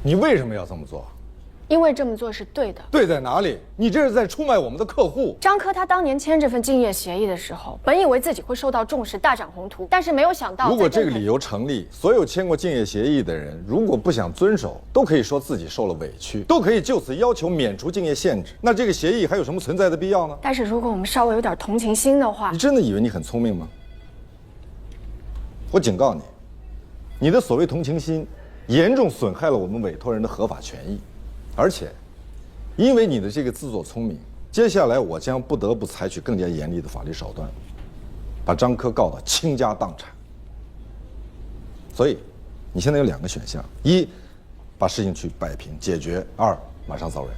你为什么要这么做？因为这么做是对的。对在哪里？你这是在出卖我们的客户。张科他当年签这份竞业协议的时候，本以为自己会受到重视，大展宏图，但是没有想到，如果这个理由成立，所有签过竞业协议的人，如果不想遵守，都可以说自己受了委屈，都可以就此要求免除竞业限制。那这个协议还有什么存在的必要呢？但是如果我们稍微有点同情心的话，你真的以为你很聪明吗？我警告你，你的所谓同情心，严重损害了我们委托人的合法权益，而且。因为你的这个自作聪明，接下来我将不得不采取更加严厉的法律手段，把张科告到倾家荡产。所以，你现在有2个选项：一，把事情去摆平解决；二，马上走人。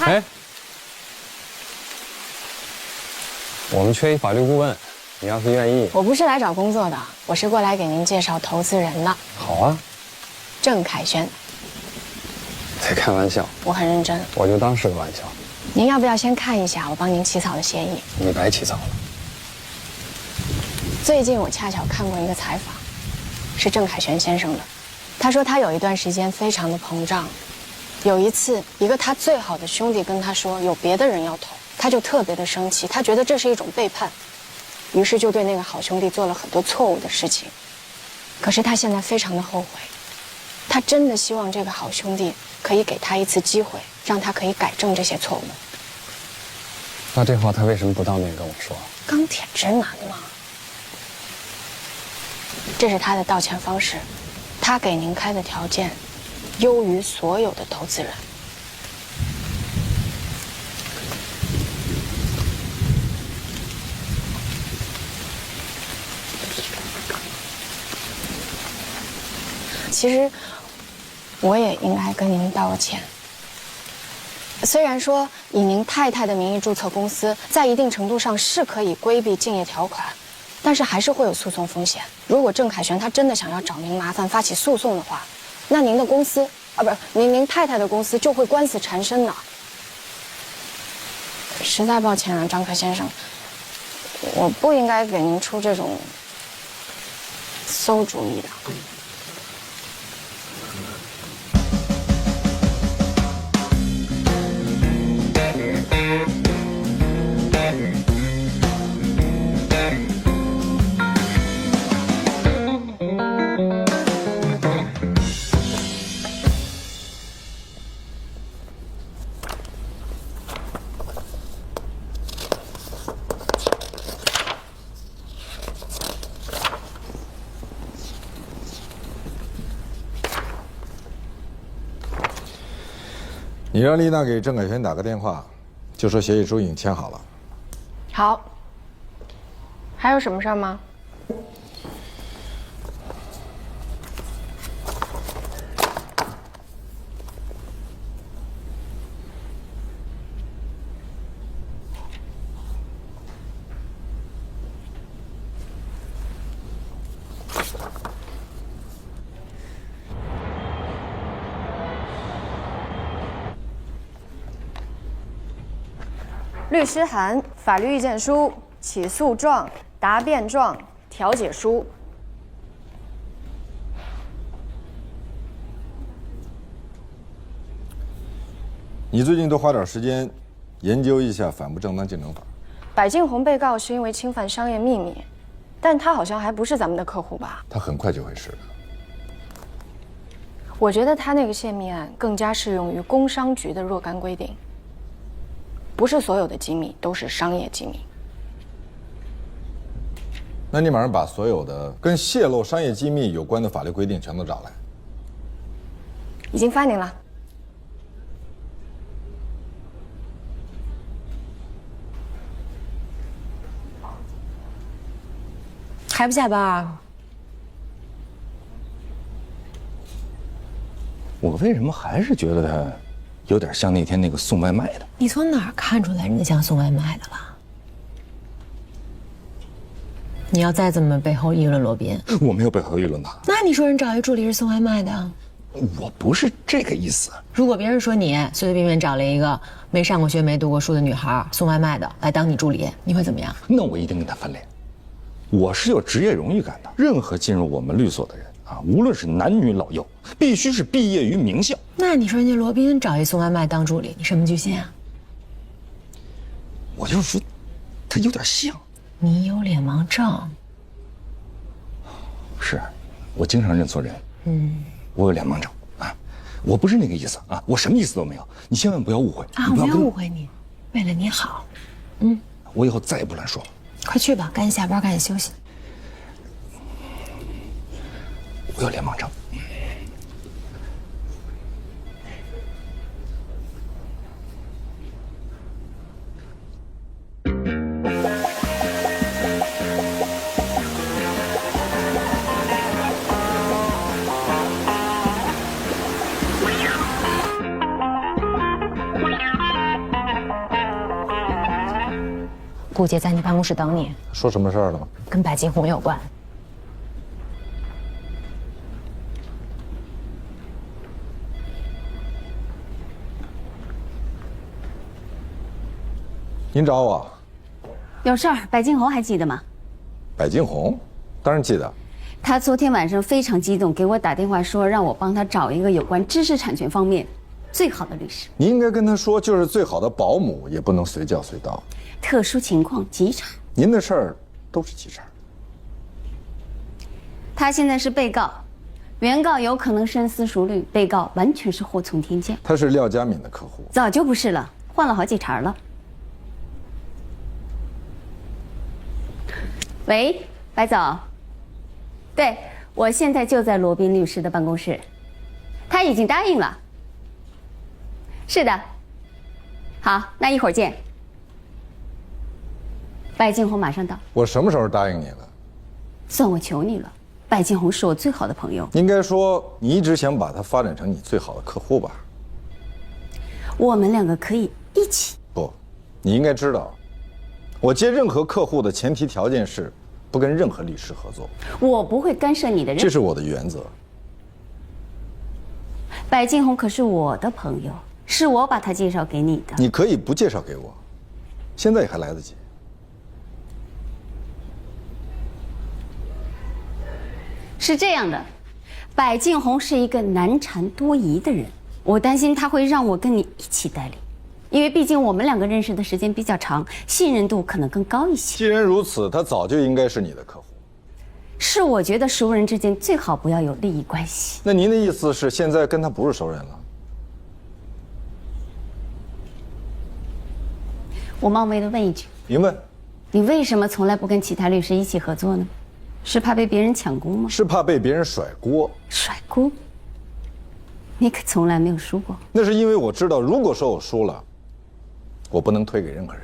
哎，我们缺一法律顾问，你要是愿意，我不是来找工作的，我是过来给您介绍投资人的。好啊。郑凯旋，在开玩笑，我很认真，我就当是个玩笑。您要不要先看一下我帮您起草的协议？你白起草了。最近我恰巧看过一个采访，是郑凯旋先生的，他说他有一段时间非常的膨胀。有一次，一个他最好的兄弟跟他说有别的人要投，他就特别的生气，他觉得这是一种背叛，于是就对那个好兄弟做了很多错误的事情。可是他现在非常的后悔，他真的希望这个好兄弟可以给他一次机会，让他可以改正这些错误。那这话他为什么不当面跟我说？钢铁直男嘛。这是他的道歉方式，他给您开的条件优于所有的投资人。其实，我也应该跟您道个歉。虽然说以您太太的名义注册公司，在一定程度上是可以规避竞业条款，但是还是会有诉讼风险。如果郑凯旋他真的想要找您麻烦，发起诉讼的话，那您的公司不是您太太的公司就会官司缠身的。实在抱歉啊，张科先生，我不应该给您出这种馊主意的。你让丽娜给郑凯旋打个电话，就说协议书已经签好了。好。还有什么事儿吗？律师函、法律意见书、起诉状、答辩状、调解书。你最近多花点时间研究一下反不正当竞争法。柏敬红被告是因为侵犯商业秘密，但他好像还不是咱们的客户吧？他很快就会是的。我觉得他那个泄密案更加适用于工商局的若干规定。不是所有的机密都是商业机密。那你马上把所有的跟泄露商业机密有关的法律规定全都找来。已经发您了。还不下班啊？我为什么还是觉得他有点像那天那个送外卖的。你从哪儿看出来人家像送外卖的了？你要再这么背后议论罗宾，我没有背后议论他，那你说人找一助理是送外卖的？我不是这个意思。如果别人说你随随便便找了一个没上过学、没读过书的女孩送外卖的来当你助理，你会怎么样？那我一定跟他翻脸。我是有职业荣誉感的，任何进入我们律所的人啊，无论是男女老幼，必须是毕业于名校。那你说人家罗宾找一送外卖当助理，你什么居心啊？我就是说，他有点像。你有脸盲症。是，我经常认错人。我有脸盲症啊，我不是那个意思啊，我什么意思都没有，你千万不要误会啊！我没有误会你，为了你好。我以后再也不乱说了。快去吧，赶紧下班，赶紧休息。我有脸盲症。顾姐在你办公室等你，说什么事儿了？跟白金红有关。您找我？有事儿，白金红还记得吗？白金红，当然记得。他昨天晚上非常激动，给我打电话说让我帮他找一个有关知识产权方面最好的律师。你应该跟他说，就是最好的保姆也不能随叫随到。特殊情况急产。您的事儿都是急茬。他现在是被告，原告有可能深思熟虑，被告完全是祸从天降。他是廖佳敏的客户，早就不是了，换了好几茬了。喂，白总。对，我现在就在罗宾律师的办公室，他已经答应了。是的。好，那一会儿见。白金红马上到。我什么时候答应你了？算我求你了，白金红是我最好的朋友。应该说，你一直想把他发展成你最好的客户吧？我们两个可以一起。不，你应该知道，我接任何客户的前提条件是不跟任何律师合作。我不会干涉你的任何。这是我的原则。白金红可是我的朋友，是我把他介绍给你的。你可以不介绍给我，现在也还来得及。是这样的，白金红是一个难缠多疑的人，我担心他会让我跟你一起代理，因为毕竟我们两个认识的时间比较长，信任度可能更高一些。既然如此，他早就应该是你的客户。是我觉得熟人之间最好不要有利益关系。那您的意思是现在跟他不是熟人了？我冒昧的问一句，您问，你为什么从来不跟其他律师一起合作呢？是怕被别人抢功吗？是怕被别人甩锅。甩锅？你可从来没有输过。那是因为我知道，如果说我输了，我不能推给任何人。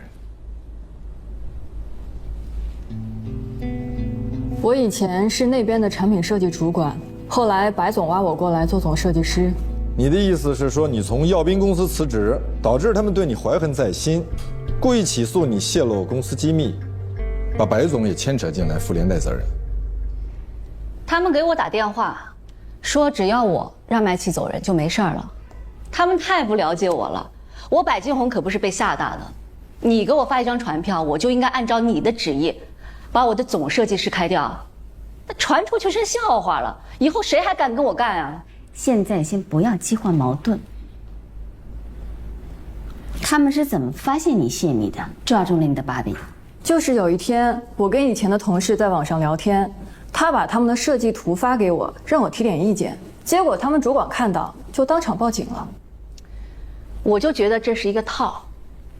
我以前是那边的产品设计主管，后来白总挖我过来做总设计师。你的意思是说，你从耀斌公司辞职，导致他们对你怀恨在心，故意起诉你泄露公司机密，把白总也牵扯进来，负连带责任。他们给我打电话，说只要我让麦琪走人就没事儿了。他们太不了解我了，我白金红可不是被吓大的。你给我发一张传票，我就应该按照你的旨意，把我的总设计师开掉。那传出去是笑话了，以后谁还敢跟我干啊？现在先不要激化矛盾。他们是怎么发现你泄密的，抓住了你的把柄？就是有一天，我跟以前的同事在网上聊天，他把他们的设计图发给我，让我提点意见。结果他们主管看到，就当场报警了。我就觉得这是一个套，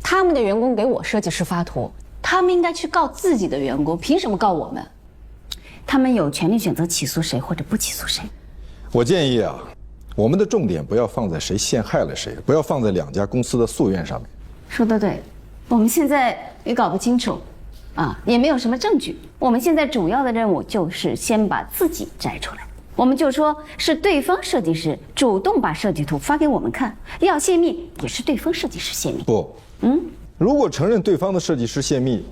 他们的员工给我设计师发图，他们应该去告自己的员工，凭什么告我们？他们有权利选择起诉谁或者不起诉谁。我建议啊，我们的重点不要放在谁陷害了谁，不要放在两家公司的诉愿上面。说得对，我们现在也搞不清楚，也没有什么证据。我们现在主要的任务就是先把自己摘出来。我们就说是对方设计师主动把设计图发给我们看，要泄密也是对方设计师泄密。不，如果承认对方的设计师泄密，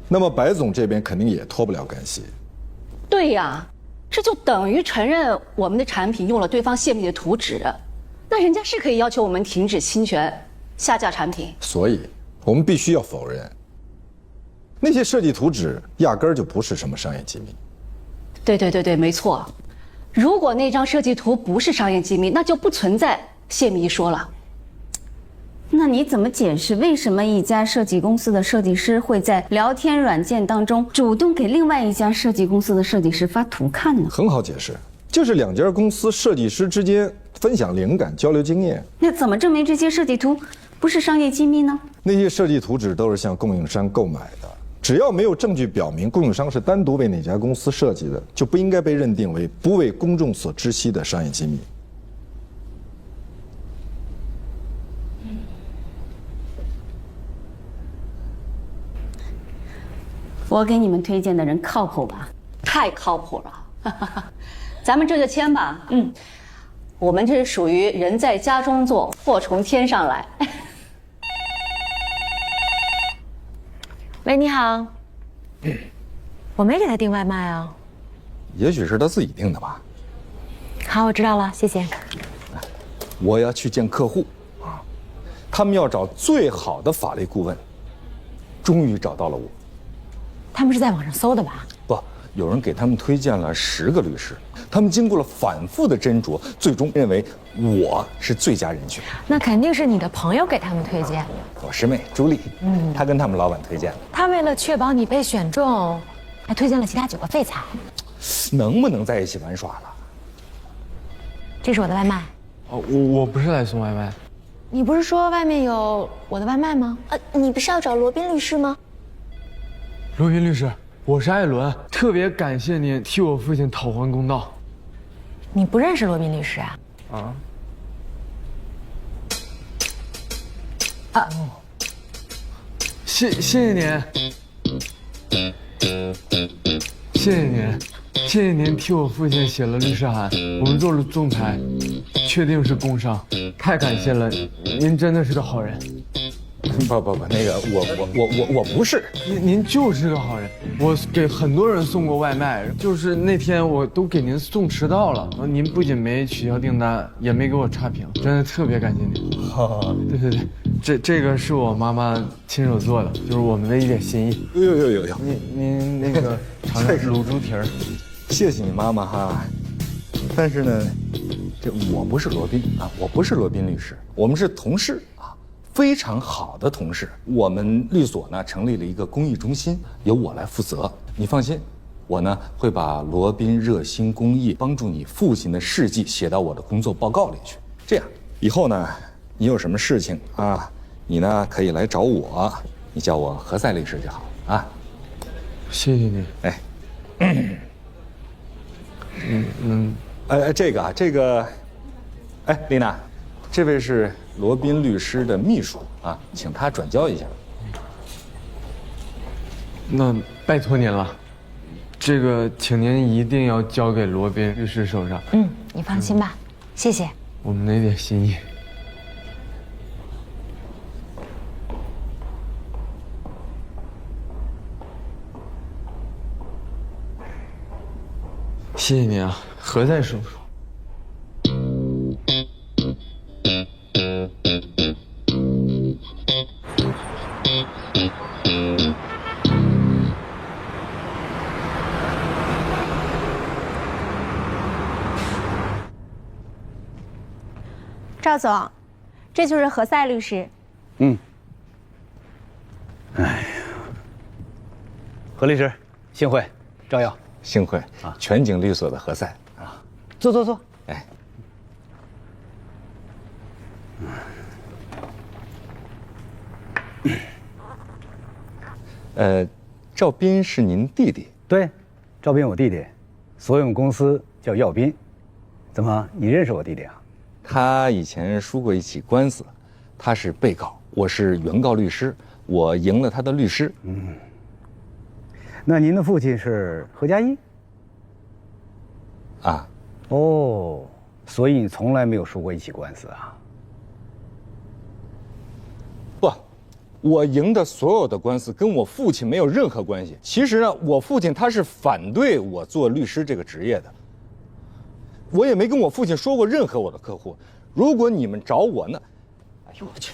那么白总这边肯定也脱不了干系。对呀，这就等于承认我们的产品用了对方泄密的图纸，那人家是可以要求我们停止侵权、下架产品。所以，我们必须要否认，那些设计图纸压根儿就不是什么商业机密。对，没错。如果那张设计图不是商业机密，那就不存在泄密一说了。那你怎么解释为什么一家设计公司的设计师会在聊天软件当中主动给另外一家设计公司的设计师发图看呢？很好解释，就是两家公司设计师之间分享灵感、交流经验。那怎么证明这些设计图不是商业机密呢？那些设计图纸都是向供应商购买的，只要没有证据表明供应商是单独为哪家公司设计的，就不应该被认定为不为公众所知悉的商业机密。我给你们推荐的人靠谱吧？太靠谱了，咱们这就签吧。我们这是属于人在家中坐，祸从天上来。喂，你好。我没给他订外卖啊。也许是他自己订的吧。好，我知道了，谢谢。我要去见客户啊，他们要找最好的法律顾问，终于找到了我。他们是在网上搜的吧？不，有人给他们推荐了10个律师，他们经过了反复的斟酌，最终认为我是最佳人选。那肯定是你的朋友给他们推荐。我师妹朱莉，她跟他们老板推荐的。他为了确保你被选中，还推荐了其他9个废材。能不能在一起玩耍了？这是我的外卖。哦，我不是来送外卖。你不是说外面有我的外卖吗？你不是要找罗宾律师吗？罗宾律师，我是艾伦，特别感谢您替我父亲讨还公道。你不认识罗宾律师啊？谢谢您，谢谢您，谢谢您替我父亲写了律师函，我们做了仲裁，确定是工伤，太感谢了，您真的是个好人。不，那个我不是。您就是个好人，我给很多人送过外卖，就是那天我都给您送迟到了，您不仅没取消订单，也没给我差评，真的特别感谢您。对，这个是我妈妈亲手做的，就是我们的一点心意。有，您那个尝尝卤猪蹄儿。谢谢你妈妈哈。但是呢，我不是罗宾啊，我不是罗宾律师，我们是同事啊。非常好的同事，我们律所呢成立了一个公益中心，由我来负责。你放心，我呢会把罗宾热心公益帮助你父亲的事迹写到我的工作报告里去。这样以后呢，你有什么事情啊，你呢可以来找我，你叫我何塞律师就好啊。谢谢你。这个，丽娜。这位是罗宾律师的秘书啊，请他转交一下。那拜托您了，这个请您一定要交给罗宾律师手上。你放心吧，谢谢。我们那点心意。谢谢您啊，何塞叔叔。赵总，这就是何塞律师。何律师，幸会，照耀。幸会啊，全景律所的何塞啊，坐。赵斌是您弟弟？对，赵斌我弟弟，所有公司叫耀斌。怎么，你认识我弟弟啊？他以前输过一起官司，他是被告，我是原告律师，我赢了他的律师。那您的父亲是何家一？啊，哦，所以你从来没有输过一起官司啊？不，我赢的所有的官司跟我父亲没有任何关系。其实呢，我父亲他是反对我做律师这个职业的。我也没跟我父亲说过任何我的客户。如果你们找我呢？哎呦我去！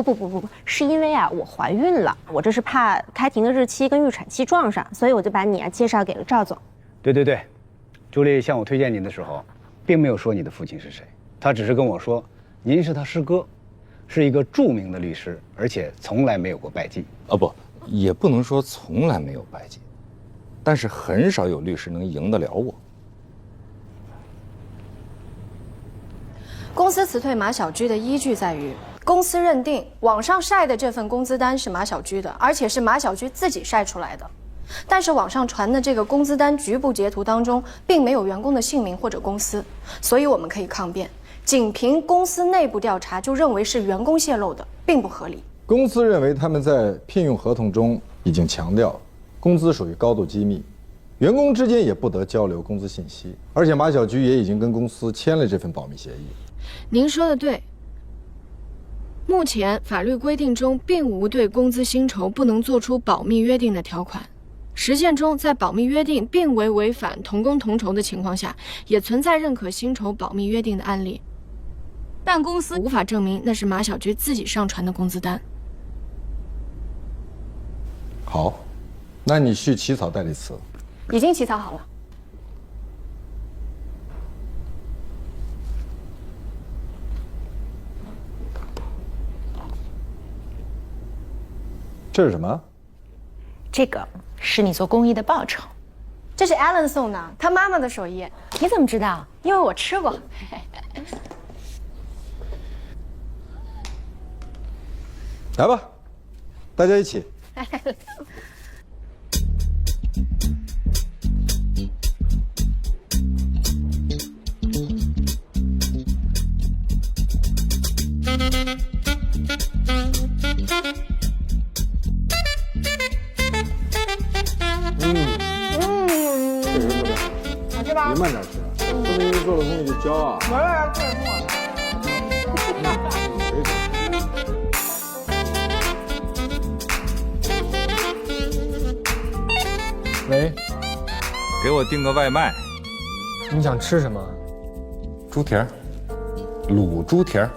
不，是因为啊，我怀孕了，我这是怕开庭的日期跟预产期撞上，所以我就把你啊介绍给了赵总。对，朱莉向我推荐您的时候，并没有说你的父亲是谁，他只是跟我说，您是他师哥，是一个著名的律师，而且从来没有过败绩。啊不，也不能说从来没有败绩，但是很少有律师能赢得了我。公司辞退马小居的依据在于，公司认定网上晒的这份工资单是马小居的，而且是马小居自己晒出来的。但是网上传的这个工资单局部截图当中，并没有员工的姓名或者公司，所以我们可以抗辩，仅凭公司内部调查就认为是员工泄露的，并不合理。公司认为他们在聘用合同中已经强调，工资属于高度机密，员工之间也不得交流工资信息，而且马小居也已经跟公司签了这份保密协议。您说的对，目前法律规定中并无对工资薪酬不能做出保密约定的条款。实践中，在保密约定并未违反同工同酬的情况下，也存在认可薪酬保密约定的案例，但公司无法证明那是马小居自己上传的工资单。好，那你去起草代理词。已经起草好了。这是什么？这个是你做公益的报酬。这是 Alan 送的，他妈妈的手艺。你怎么知道？因为我吃过。来吧，大家一起。确实特别好。好吃吧？别慢点吃，不能因为做了东西就骄傲。来，快点喂，给我订个外卖，你想吃什么？猪蹄儿，卤猪蹄儿。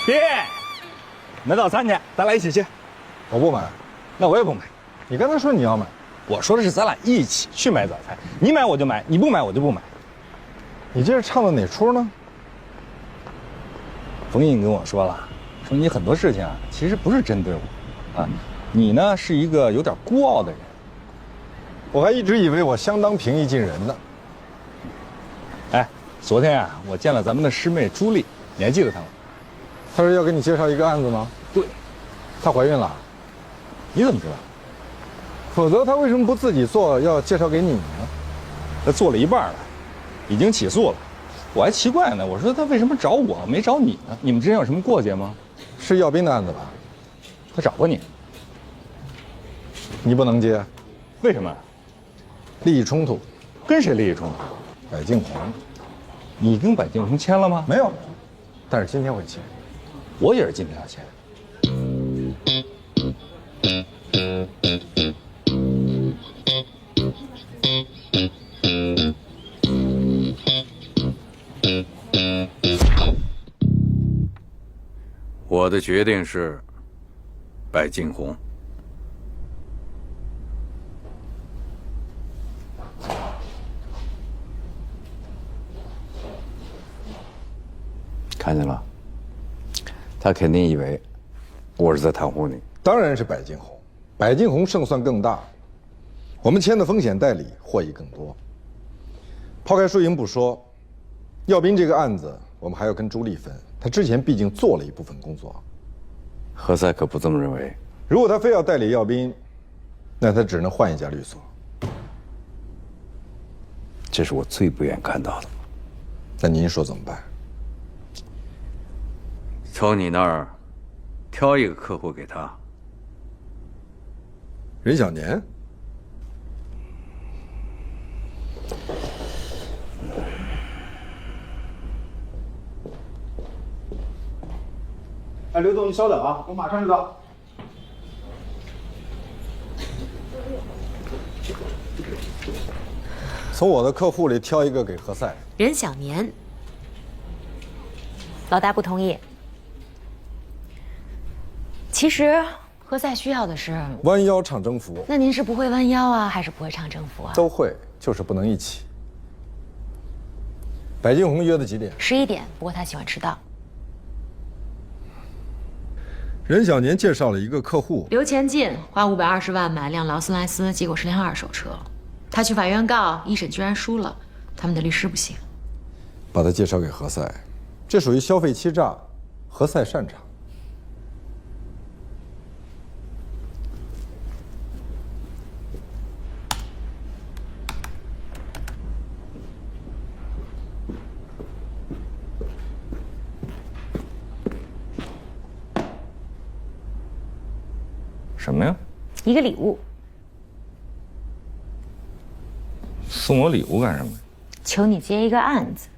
爹，买早餐去，咱俩一起去。我不买，那我也不买。你刚才说你要买，我说的是咱俩一起去买早餐，你买我就买，你不买我就不买。你这是唱的哪出呢？冯印跟我说了，说你很多事情啊，其实不是针对我，啊，你呢是一个有点孤傲的人。我还一直以为我相当平易近人呢。哎，昨天啊，我见了咱们的师妹朱莉，你还记得她吗？他说要给你介绍一个案子吗？对，她怀孕了。你怎么知道？否则她为什么不自己做，要介绍给你呢？她做了一半了，已经起诉了。我还奇怪呢，我说她为什么找我没找你呢？你们之间有什么过节吗？是耀斌的案子吧？她找过你，你不能接，为什么？利益冲突。跟谁利益冲突？柏敬红。你跟柏敬红签了吗？没有，但是今天会签。我也是今天要签。我的决定是，柏敬红。看见了，他肯定以为我是在袒护你。当然是柏敬红，柏敬红胜算更大，我们签的风险代理获益更多。抛开输赢不说，耀斌这个案子我们还要跟朱莉分。他之前毕竟做了一部分工作。何塞可不这么认为。如果他非要代理耀斌，那他只能换一家律所。这是我最不愿看到的。那您说怎么办？从你那儿挑一个客户给他。任小年。哎，刘总，你稍等啊，我马上就到。从我的客户里挑一个给何塞。任小年，老大不同意。其实何塞需要的是弯腰唱征服。那您是不会弯腰啊，还是不会唱征服啊？都会，就是不能一起。白金红约的几点？11点，不过他喜欢迟到。任小年介绍了一个客户，刘前进花520万买辆劳斯莱斯，结果是辆二手车。他去法院告，一审居然输了，他们的律师不行。把他介绍给何塞，这属于消费欺诈，何塞擅长。什么呀？一个礼物。送我礼物干什么？求你接一个案子。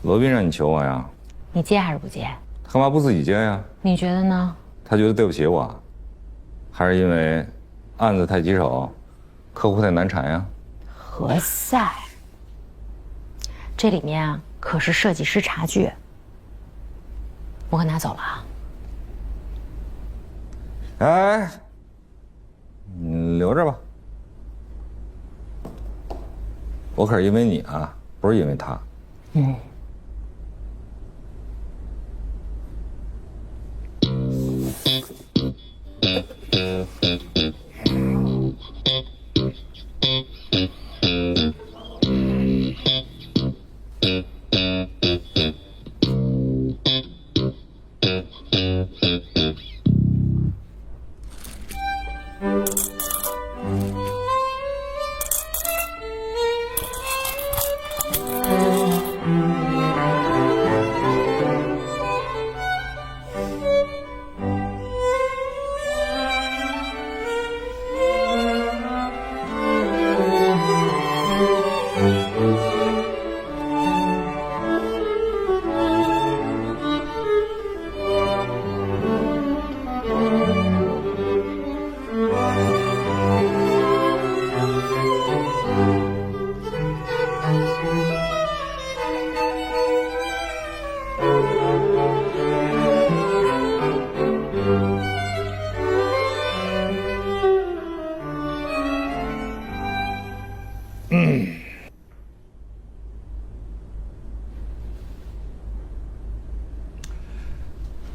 罗宾让你求我呀？你接还是不接？他干嘛不自己接呀？你觉得呢？他觉得对不起我，还是因为案子太棘手，客户太难缠呀？何塞，这里面啊可是设计师茶具，我可拿走了啊。哎，你留着吧。我可是因为你啊，不是因为他。嗯。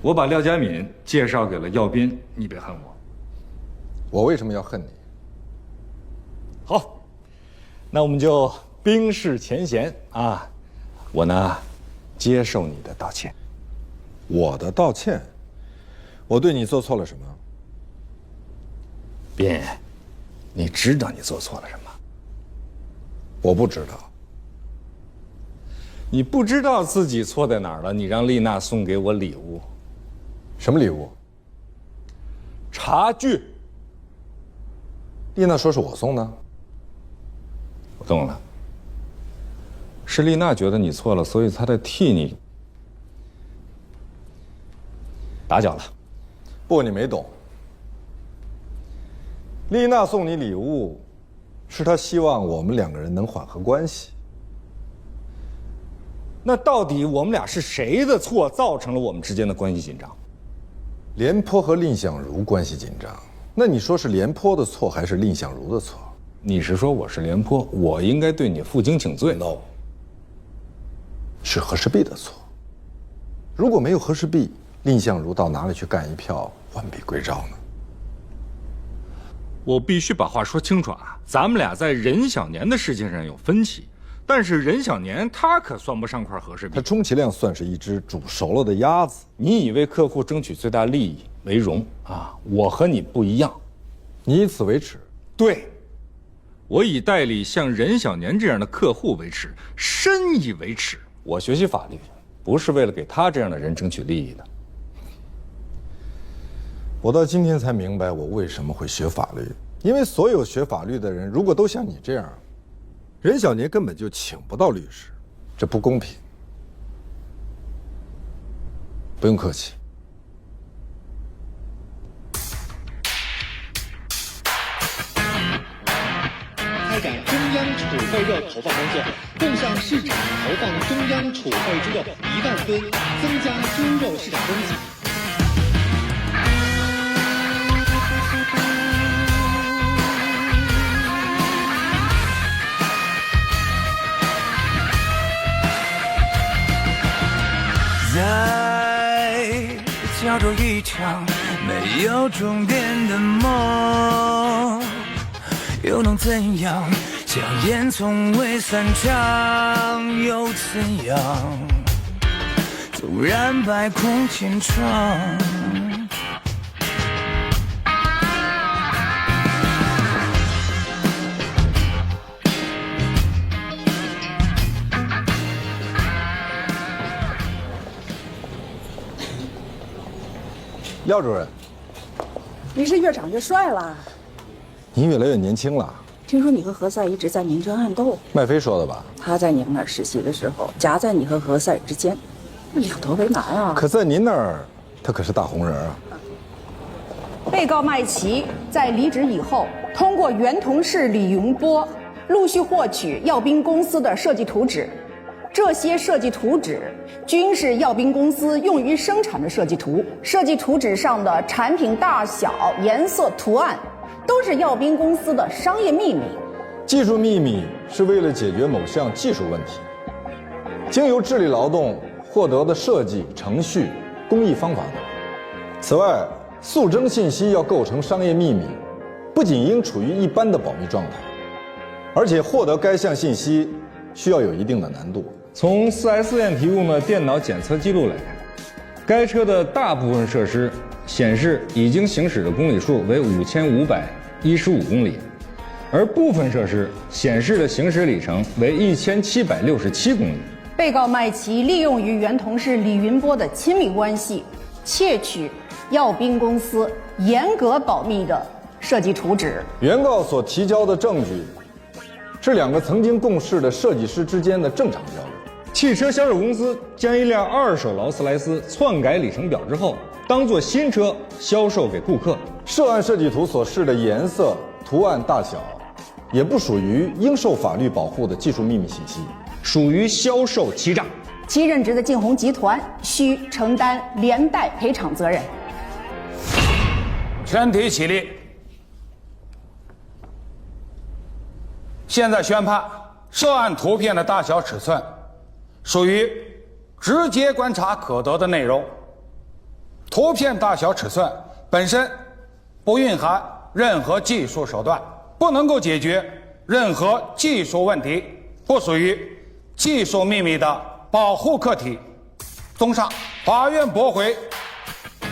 我把廖佳敏介绍给了耀斌，你别恨我。我为什么要恨你？好，那我们就冰释前嫌啊！我呢，接受你的道歉。我的道歉？我对你做错了什么？斌，你知道你做错了什么？我不知道。你不知道自己错在哪儿了？你让丽娜送给我礼物。什么礼物？茶具。丽娜说是我送的。我懂了，是丽娜觉得你错了，所以她在替你打搅了。不，你没懂。丽娜送你礼物，是她希望我们两个人能缓和关系。那到底我们俩是谁的错造成了我们之间的关系紧张？廉颇和蔺相如关系紧张，那你说是廉颇的错还是蔺相如的错？你是说我是廉颇，我应该对你负荆请罪 ？No， 是和氏璧的错。如果没有和氏璧，蔺相如到哪里去干一票完璧归赵呢？我必须把话说清楚啊！咱们俩在任小年的事情上有分歧，但是任小年他可算不上块和氏璧。他充其量算是一只煮熟了的鸭子。你以为客户争取最大利益为荣啊？我和你不一样，你以此为耻。对，我以代理像任小年这样的客户为耻，深以为耻。我学习法律，不是为了给他这样的人争取利益的。我到今天才明白我为什么会学法律，因为所有学法律的人如果都像你这样，任小年根本就请不到律师，这不公平。不用客气。开展中央储备肉投放工作，共向市场投放中央储备猪肉1万吨，增加猪肉市场供给。在角逐一场没有终点的梦，又能怎样？硝烟从未散场，又怎样？纵然百孔千疮。廖主任，你是越长越帅了。你越来越年轻了。听说你和何塞一直在明争暗斗。麦飞说的吧？他在你们那儿实习的时候，夹在你和何塞之间，两头为难啊。可在您那儿，他可是大红人啊。被告麦琪在离职以后，通过原同事李云波陆续获取耀斌公司的设计图纸。这些设计图纸均是耀斌公司用于生产的设计图，设计图纸上的产品大小、颜色、图案，都是耀斌公司的商业秘密。技术秘密是为了解决某项技术问题，经由智力劳动获得的设计、程序、工艺方法等。此外，速征信息要构成商业秘密，不仅应处于一般的保密状态，而且获得该项信息需要有一定的难度。从 4S 店提供的电脑检测记录来看，该车的大部分设施显示已经行驶的公里数为5515公里，而部分设施显示的行驶里程为1767公里。被告麦琪利用与原同事李云波的亲密关系，窃取耀斌公司严格保密的设计图纸。原告所提交的证据是两个曾经共事的设计师之间的正常交流。汽车销售公司将一辆二手劳斯莱斯篡改里程表之后，当作新车销售给顾客。涉案设计图所示的颜色、图案大小，也不属于应受法律保护的技术秘密信息，属于销售欺诈。其任职的晋宏集团需承担连带赔偿责任。全体起立。现在宣判，涉案图片的大小尺寸属于直接观察可得的内容，图片大小尺寸本身不蕴含任何技术手段，不能够解决任何技术问题，不属于技术秘密的保护课题。综上，法院驳回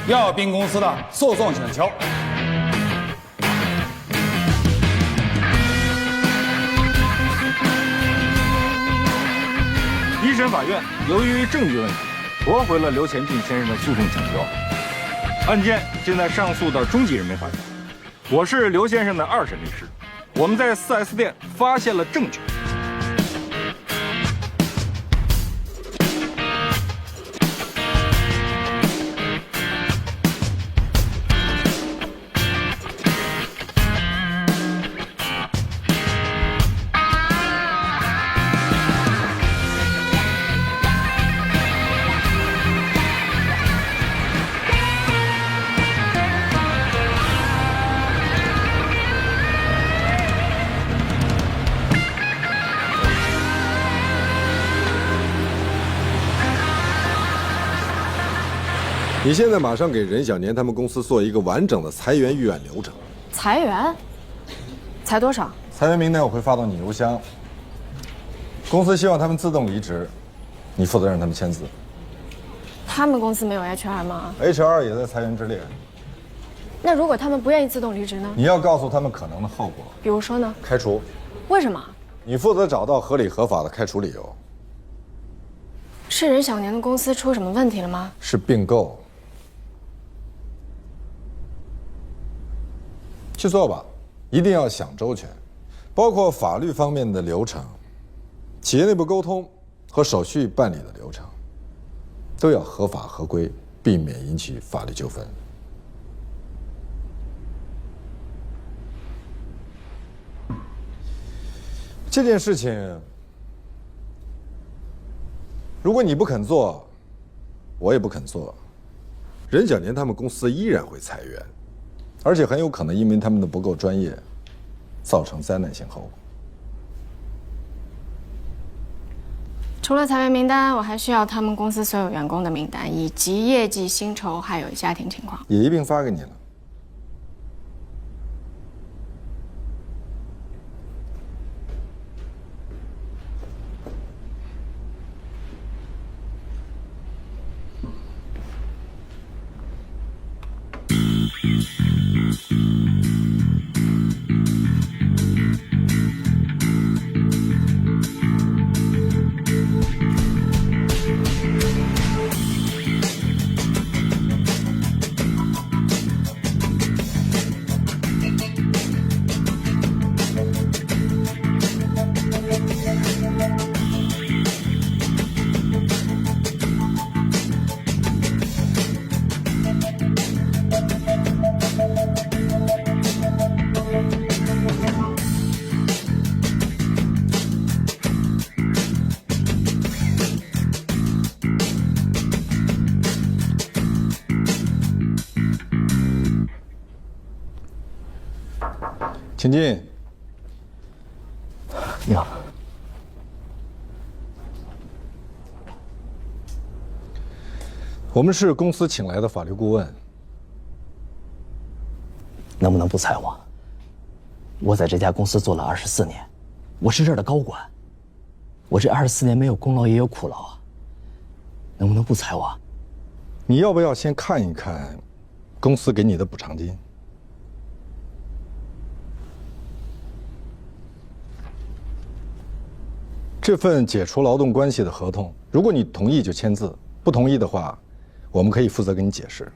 耀斌公司的诉讼请求。一审法院由于证据问题，驳回了刘前进先生的诉讼请求。案件现在上诉到中级人民法院。我是刘先生的二审律师。我们在 4S 店发现了证据。你现在马上给任小年他们公司做一个完整的裁员预案流程。裁员？才多少？裁员名单我会发到你邮箱。公司希望他们自动离职，你负责让他们签字。他们公司没有 HR 吗 HR 也在裁员之列。那如果他们不愿意自动离职呢？你要告诉他们可能的后果，比如说呢？开除。为什么？你负责找到合理合法的开除理由。是任小年的公司出什么问题了吗？是并购。去做吧，一定要想周全，包括法律方面的流程、企业内部沟通和手续办理的流程，都要合法合规，避免引起法律纠纷。这件事情，如果你不肯做，我也不肯做，任小年他们公司依然会裁员，而且很有可能因为他们的不够专业，造成灾难性后果。除了裁员名单，我还需要他们公司所有员工的名单，以及业绩、薪酬还有家庭情况。也一并发给你了。请进。你好。我们是公司请来的法律顾问。能不能不裁我？我在这家公司做了24年，我是这儿的高管。我这24年没有功劳也有苦劳啊。能不能不裁我？你要不要先看一看公司给你的补偿金？这份解除劳动关系的合同，如果你同意就签字，不同意的话，我们可以负责给你解释。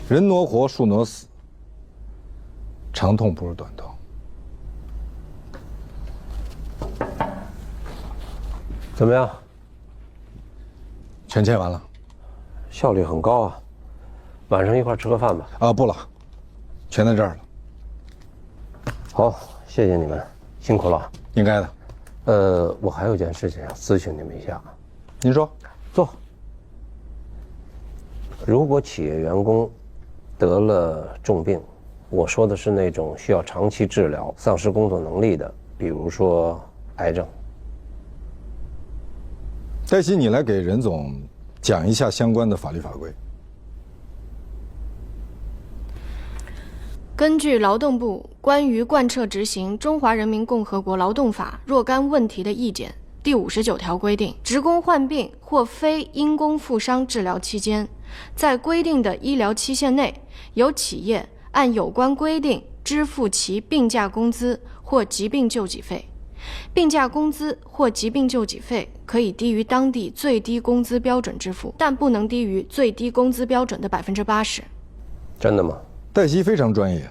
人挪活，树挪死，长痛不如短痛。怎么样？全签完了，效率很高啊。晚上一块吃个饭吧。啊，不了，全在这儿了。好，谢谢你们，辛苦了。应该的。我还有件事情想咨询你们一下。您说。坐。如果企业员工得了重病，我说的是那种需要长期治疗、丧失工作能力的，比如说癌症。黛西，你来给任总讲一下相关的法律法规。根据劳动部关于贯彻执行《中华人民共和国劳动法》若干问题的意见第59条规定，职工患病或非因公负伤治疗期间，在规定的医疗期限内，由企业按有关规定支付其病假工资或疾病救济费。病假工资或疾病救济费可以低于当地最低工资标准支付，但不能低于最低工资标准的80%。真的吗？黛西非常专业。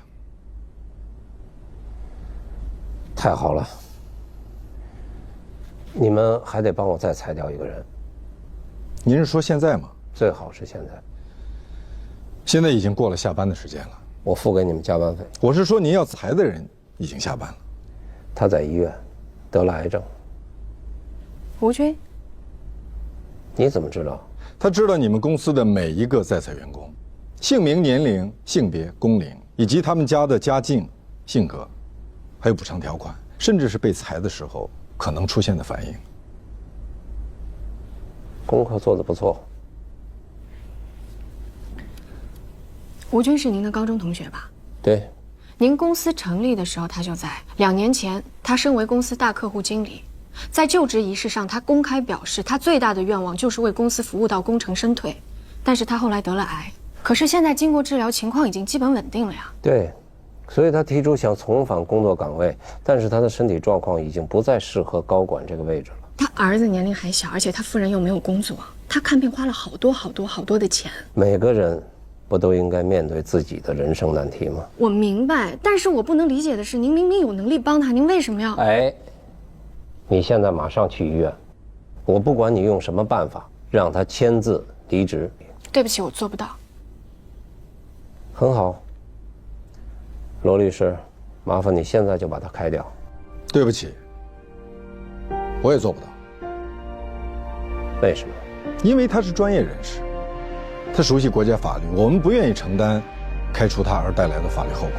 太好了，你们还得帮我再裁掉一个人。您是说现在吗？最好是现在。现在已经过了下班的时间了，我付给你们加班费。我是说您要裁的人已经下班了。他在医院得了癌症。吴军，你怎么知道？他知道你们公司的每一个在裁员工，姓名、年龄、性别、工龄，以及他们家的家境、性格，还有补偿条款，甚至是被裁的时候可能出现的反应。功课做得不错。吴军是您的高中同学吧？对。您公司成立的时候他就在，2年前他升为公司大客户经理，在就职仪式上他公开表示，他最大的愿望就是为公司服务到功成身退，但是他后来得了癌，可是现在经过治疗，情况已经基本稳定了呀。对，所以他提出想重返工作岗位，但是他的身体状况已经不再适合高管这个位置了。他儿子年龄还小，而且他夫人又没有工作，他看病花了好多的钱。每个人不都应该面对自己的人生难题吗？我明白，但是我不能理解的是，您明明有能力帮他，您为什么要……哎，你现在马上去医院，我不管你用什么办法让他签字离职。对不起，我做不到。很好，罗律师，麻烦你现在就把他开掉。对不起，我也做不到。为什么？因为他是专业人士。他熟悉国家法律，我们不愿意承担开除他而带来的法律后果。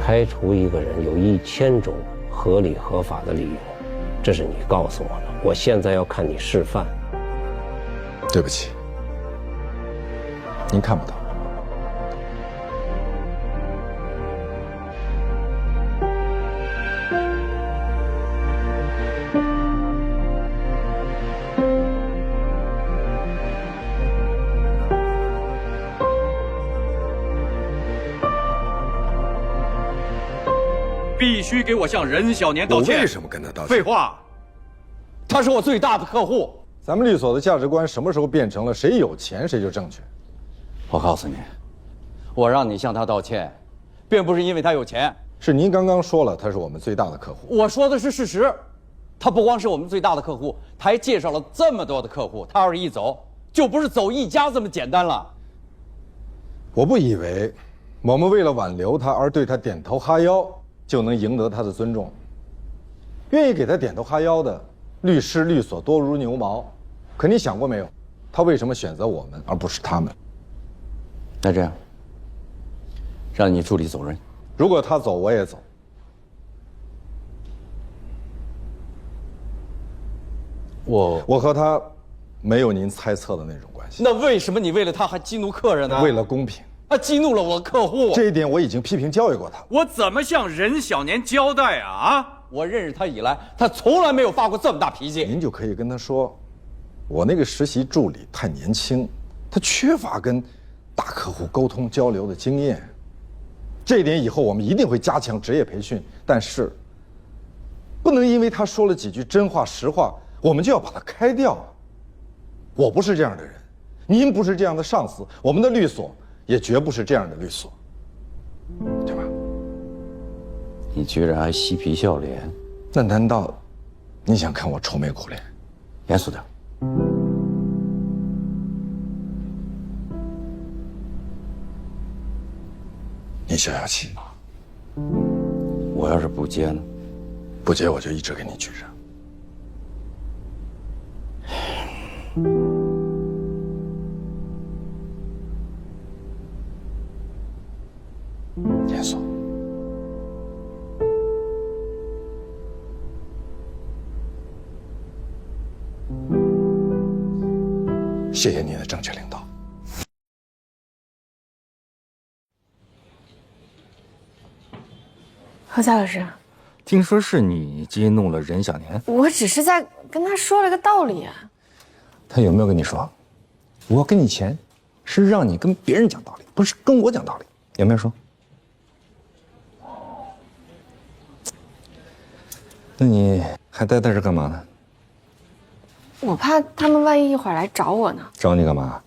开除一个人有1000种合理合法的理由，这是你告诉我的。我现在要看你示范。对不起，您看不到。必须给我向任小年道歉。我为什么跟他道歉？废话，他是我最大的客户。咱们律所的价值观什么时候变成了谁有钱谁就正确？我告诉你，我让你向他道歉，并不是因为他有钱，是您刚刚说了他是我们最大的客户。我说的是事实。他不光是我们最大的客户，他还介绍了这么多的客户。他要是一走，就不是走一家这么简单了。我不以为我们为了挽留他而对他点头哈腰就能赢得他的尊重。愿意给他点头哈腰的律师律所多如牛毛，可你想过没有，他为什么选择我们而不是他们？那这样，让你助理走人。如果他走，我也走。我和他没有您猜测的那种关系。那为什么你为了他还激怒客人呢？为了公平。他激怒了我的客户，这一点我已经批评教育过他。我怎么向任小年交代啊？我认识他以来，他从来没有发过这么大脾气。您就可以跟他说，我那个实习助理太年轻，他缺乏跟大客户沟通交流的经验。这一点以后我们一定会加强职业培训，但是不能因为他说了几句真话实话，我们就要把他开掉。我不是这样的人，您不是这样的上司，我们的律所也绝不是这样的律所，对吧？你居然还嬉皮笑脸，那难道你想看我愁眉苦脸？严肃点。你消消气。我要是不接呢？不接我就一直给你举着。严肃。谢谢你的正确领导。何夏老师，听说是你激怒了任小年，我只是在跟他说了个道理啊。他有没有跟你说，我给你钱，是让你跟别人讲道理，不是跟我讲道理？有没有说？那你还待在这干嘛呢？我怕他们万一一会儿来找我呢。找你干嘛？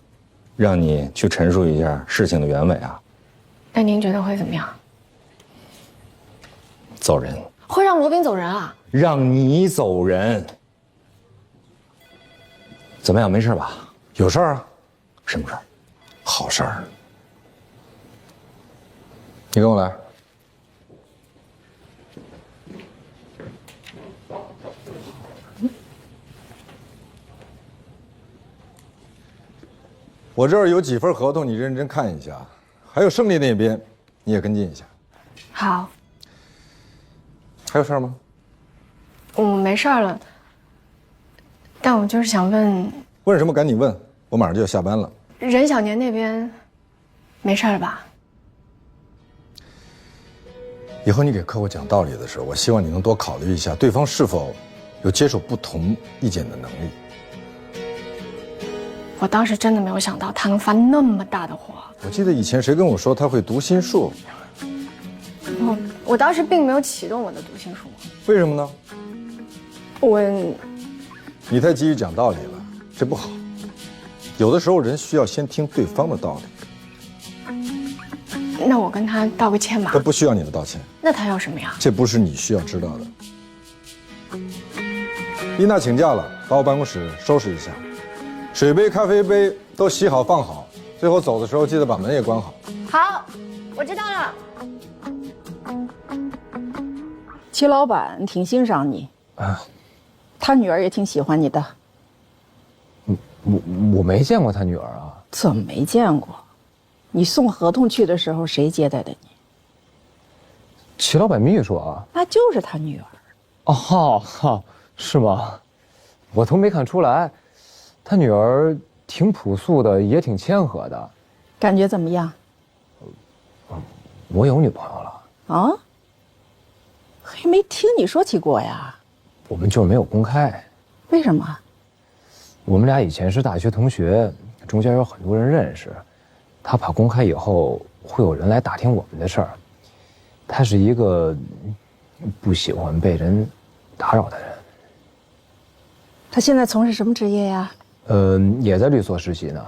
让你去陈述一下事情的原委啊？那您觉得会怎么样？走人。会让罗宾走人啊？让你走人。怎么样？没事吧？有事儿啊？什么事儿？好事儿。你跟我来。我这儿有几份合同，你认真看一下，还有胜利那边，你也跟进一下。好。还有事儿吗？我没事儿了，但我就是想问。问什么？赶紧问，我马上就要下班了。任小年那边没事了吧？以后你给客户讲道理的时候，我希望你能多考虑一下对方是否有接受不同意见的能力。我当时真的没有想到他能发那么大的火。我记得以前谁跟我说他会读心术？我当时并没有启动我的读心术。为什么呢？你太急于讲道理了，这不好。有的时候人需要先听对方的道理。那我跟他道个歉吧。他不需要你的道歉。那他要什么呀？这不是你需要知道的。丽娜请假了，把我办公室收拾一下，水杯、咖啡杯都洗好放好。最后走的时候记得把门也关好。好，我知道了。齐老板挺欣赏你啊，他女儿也挺喜欢你的。我没见过他女儿啊。怎么没见过？你送合同去的时候，谁接待的你？齐老板秘书啊。那就是他女儿。哦，是吗？我都没看出来，他女儿挺朴素的，也挺谦和的。感觉怎么样？我有女朋友了。啊？还没听你说起过呀。我们就是没有公开。为什么？我们俩以前是大学同学，中间有很多人认识。他怕公开以后会有人来打听我们的事儿。他是一个不喜欢被人打扰的人。他现在从事什么职业呀？也在律所实习呢。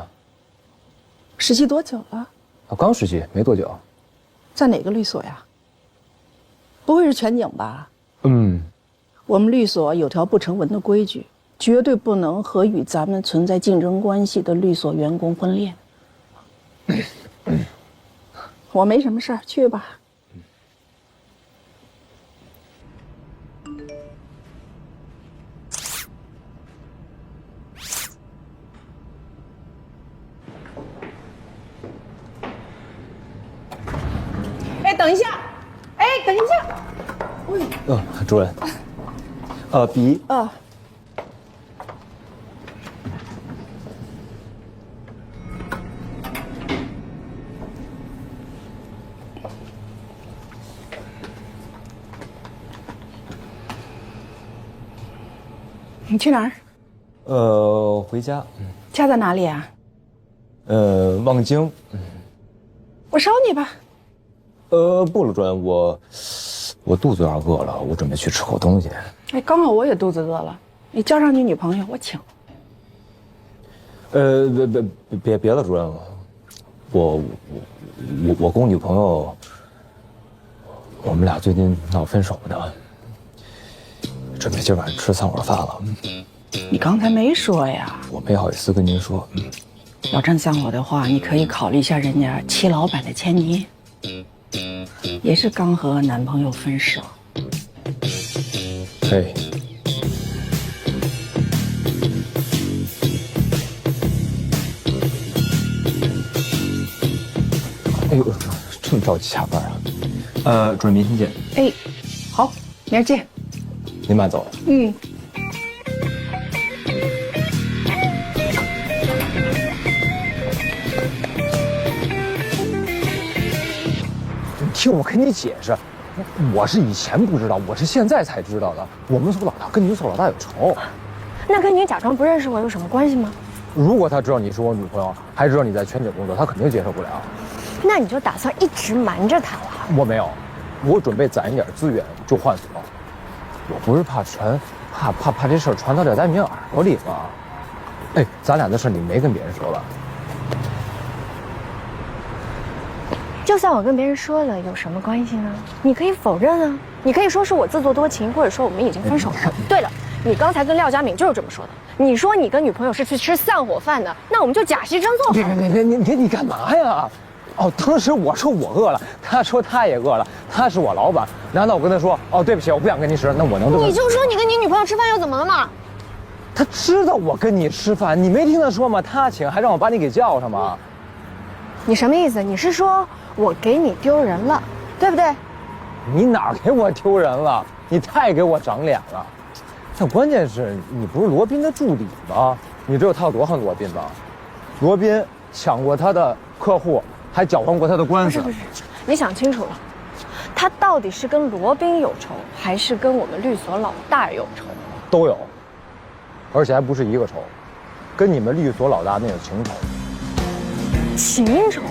实习多久了？啊，刚实习没多久。在哪个律所呀？不会是全景吧？我们律所有条不成文的规矩，绝对不能和与咱们存在竞争关系的律所员工婚恋。我没什么事儿，去吧。哎，等一下！哎，等一下！主任。笔。你去哪儿？回家。家在哪里啊？望京。我捎你吧。不了，主任，我肚子有点饿了，我准备去吃口东西。哎，刚好我也肚子饿了，你叫上你女朋友，我请。别了，主任，我跟我女朋友，我们俩最近闹分手呢，准备今晚吃散伙饭了。你刚才没说呀？我没好意思跟您说。要真像我的话，你可以考虑一下人家齐老板的前妻，也是刚和男朋友分手。嘿。哎呦，这么着急下班啊？主任，明天见。哎，好，明儿见。您慢走。听我跟你解释，我是以前不知道，我是现在才知道的。我们所老大跟你所老大有仇，那跟你假装不认识我有什么关系吗？如果他知道你是我女朋友，还知道你在全姐工作，他肯定接受不了。那你就打算一直瞒着他了？我没有，我准备攒一点资源就换锁。我不是怕这事儿传到咱明耳朵里吗？哎，咱俩的事你没跟别人说吧？就算我跟别人说了，有什么关系呢？你可以否认啊，你可以说是我自作多情，或者说我们已经分手了。对了，你刚才跟廖家敏就是这么说的。你说你跟女朋友是去吃散伙饭的，那我们就假戏真做。你干嘛呀？哦，当时我说我饿了，他说他也饿了，他是我老板，难道我跟他说哦对不起，我不想跟你吃，那我能对？你就说你跟你女朋友吃饭又怎么了嘛？他知道我跟你吃饭，你没听他说吗？他请，还让我把你给叫上吗？你什么意思？你是说我给你丢人了，对不对？你哪儿给我丢人了？你太给我长脸了。但关键是你不是罗宾的助理吗？你知道他有多恨罗宾吗？罗宾抢过他的客户，还搅黄过他的官司。不是，你想清楚了，他到底是跟罗宾有仇，还是跟我们律所老大有仇？都有，而且还不是一个仇，跟你们律所老大那有情仇。情仇？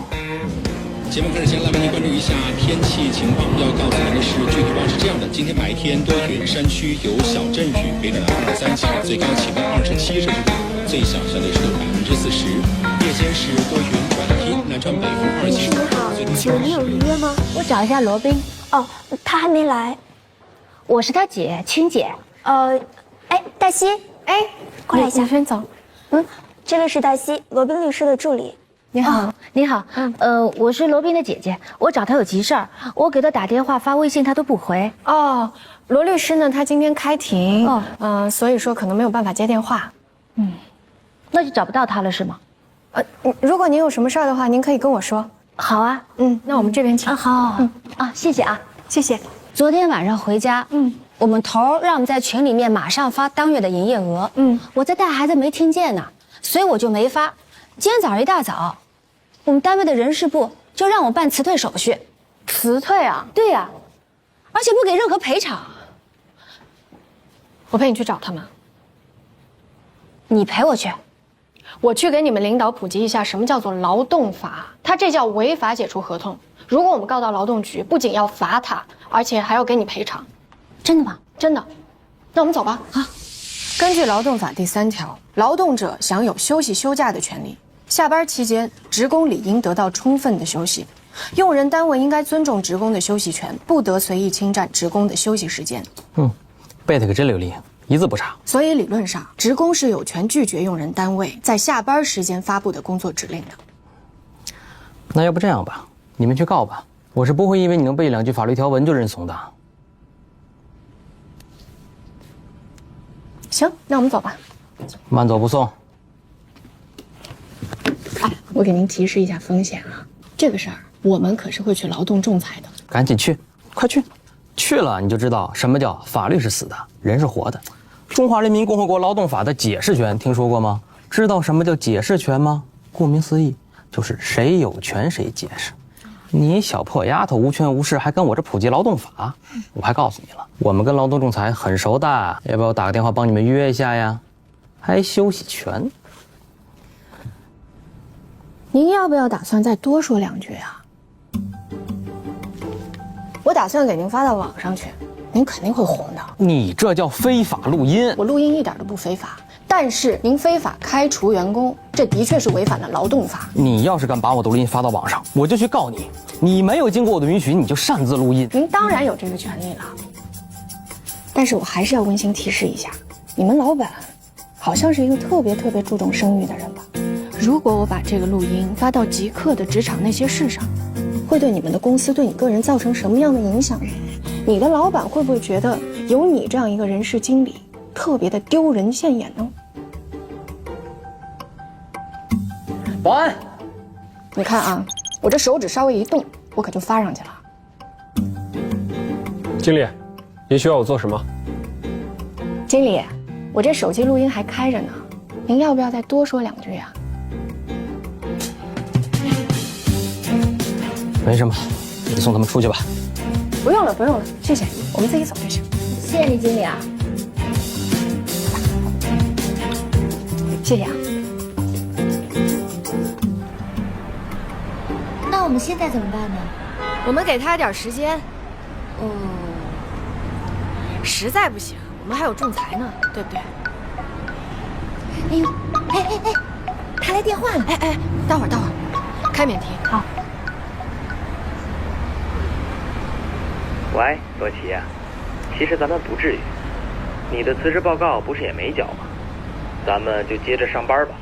节目开始前，来为您关注一下天气情况。要告诉您的是，具体情况是这样的：今天白天多云，山区有小阵雨，北转南23级，最高气温27摄氏度，最小相对湿度40%。夜间是多云转阴，南川北风2级。你好，请问你有预约吗？我找一下罗宾。哦，他还没来。我是他姐，青姐。哎，黛西，哎，过来一下。你先走。这位是黛西，罗宾律师的助理。你好，你好，我是罗宾的姐姐，我找他有急事儿，我给他打电话发微信他都不回。哦，罗律师呢，他今天开庭，所以说可能没有办法接电话。那就找不到他了是吗？如果您有什么事儿的话，您可以跟我说。好啊，那我们这边请。好，谢谢啊，谢谢。昨天晚上回家，我们头让我们在群里面马上发当月的营业额，我在带孩子没听见呢，所以我就没发。今天早上一大早，我们单位的人事部就让我办辞退手续。辞退啊？对呀，而且不给任何赔偿。我陪你去找他们。你陪我去？我去给你们领导普及一下什么叫做劳动法，他这叫违法解除合同。如果我们告到劳动局，不仅要罚他，而且还要给你赔偿。真的吗？真的。那我们走吧。啊，根据劳动法第3条，劳动者享有休息休假的权利。下班期间，职工理应得到充分的休息。用人单位应该尊重职工的休息权，不得随意侵占职工的休息时间。背得可真流利，一字不差。所以理论上，职工是有权拒绝用人单位在下班时间发布的工作指令的。那要不这样吧，你们去告吧，我是不会因为你能背2句法律条文就认怂的。行，那我们走吧。慢走不送。我给您提示一下风险啊，这个事儿我们可是会去劳动仲裁的。赶紧去，快去，去了你就知道什么叫法律是死的，人是活的。中华人民共和国劳动法的解释权听说过吗？知道什么叫解释权吗？顾名思义，就是谁有权谁解释。你小破丫头无权无势，还跟我这普及劳动法？我还告诉你了，我们跟劳动仲裁很熟的，要不要我打个电话帮你们约一下呀？还休息权？您要不要打算再多说2句啊？我打算给您发到网上去，您肯定会红的。你这叫非法录音。我录音一点都不非法，但是您非法开除员工，这的确是违反了劳动法。你要是敢把我的录音发到网上，我就去告你。你没有经过我的允许，你就擅自录音。您当然有这个权利了，但是我还是要温馨提示一下，你们老板好像是一个特别注重声誉的人吧？如果我把这个录音发到极客的职场那些事上，会对你们的公司、对你个人造成什么样的影响？你的老板会不会觉得有你这样一个人事经理特别的丢人现眼呢？保安，你看啊，我这手指稍微一动，我可就发上去了。经理，您需要我做什么？经理，我这手机录音还开着呢，您要不要再多说2句啊？没什么，你送他们出去吧。不用了，不用了，谢谢，我们自己走就行。谢谢你，经理啊。谢谢啊。那我们现在怎么办呢？我们给他点时间。实在不行，我们还有仲裁呢，对不对？哎呦，哎，他来电话了。哎，待会儿，开免提。好。喂，罗琦，其实咱们不至于，你的辞职报告不是也没交吗？咱们就接着上班吧，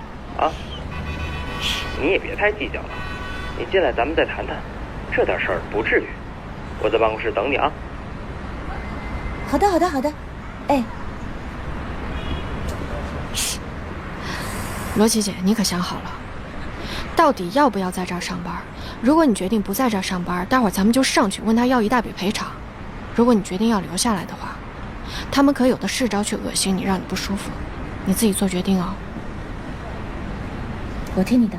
啊？你也别太计较了，你进来咱们再谈谈，这点事儿不至于。我在办公室等你啊。好的，哎。罗琦姐，你可想好了，到底要不要在这儿上班？如果你决定不在这儿上班，待会儿咱们就上去问他要一大笔赔偿。如果你决定要留下来的话，他们可有的是招去恶心你，让你不舒服，你自己做决定哦。我听你的。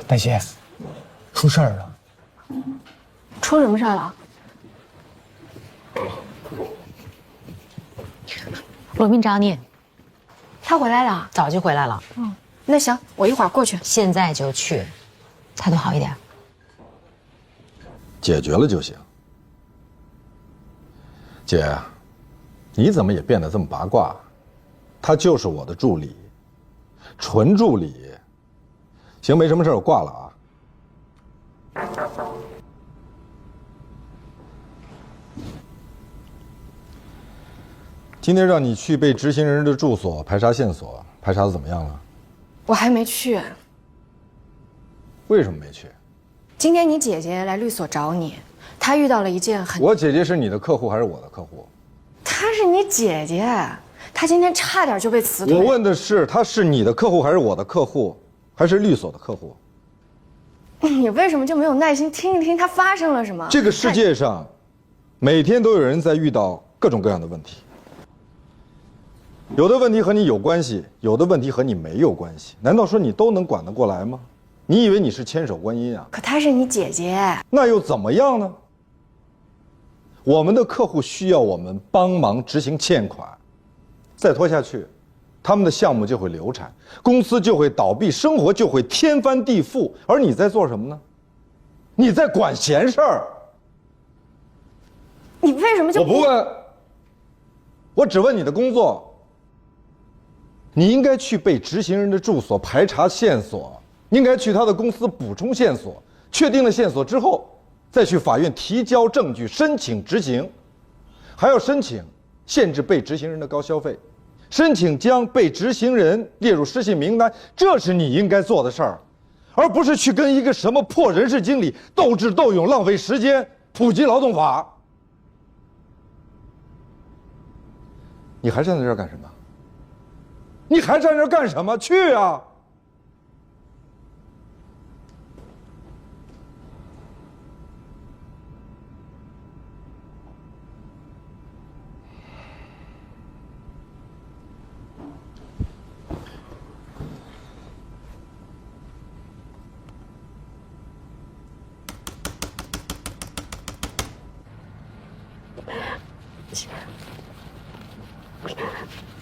黛西，出事儿了。出什么事儿了？罗宾找你，他回来了，早就回来了。那行，我一会儿过去。现在就去，态度好一点。解决了就行。姐，你怎么也变得这么八卦？他就是我的助理，纯助理。行，没什么事，我挂了啊。今天让你去被执行人的住所排查线索，排查的怎么样了？我还没去。为什么没去？今天你姐姐来律所找你，她遇到了一件很……我姐姐是你的客户还是我的客户？她是你姐姐，她今天差点就被辞退。我问的是，她是你的客户还是我的客户，还是律所的客户？你为什么就没有耐心听一听她发生了什么？这个世界上，每天都有人在遇到各种各样的问题。有的问题和你有关系，有的问题和你没有关系。难道说你都能管得过来吗？你以为你是千手观音啊？可她是你姐姐，那又怎么样呢？我们的客户需要我们帮忙执行欠款，再拖下去，他们的项目就会流产，公司就会倒闭，生活就会天翻地覆。而你在做什么呢？你在管闲事儿。你为什么就……我不问，我只问你的工作。你应该去被执行人的住所排查线索，应该去他的公司补充线索，确定了线索之后，再去法院提交证据，申请执行，还要申请限制被执行人的高消费，申请将被执行人列入失信名单，这是你应该做的事儿，而不是去跟一个什么破人事经理斗智斗勇，浪费时间，普及劳动法。你还站在这儿干什么？你还站这儿干什么？去啊！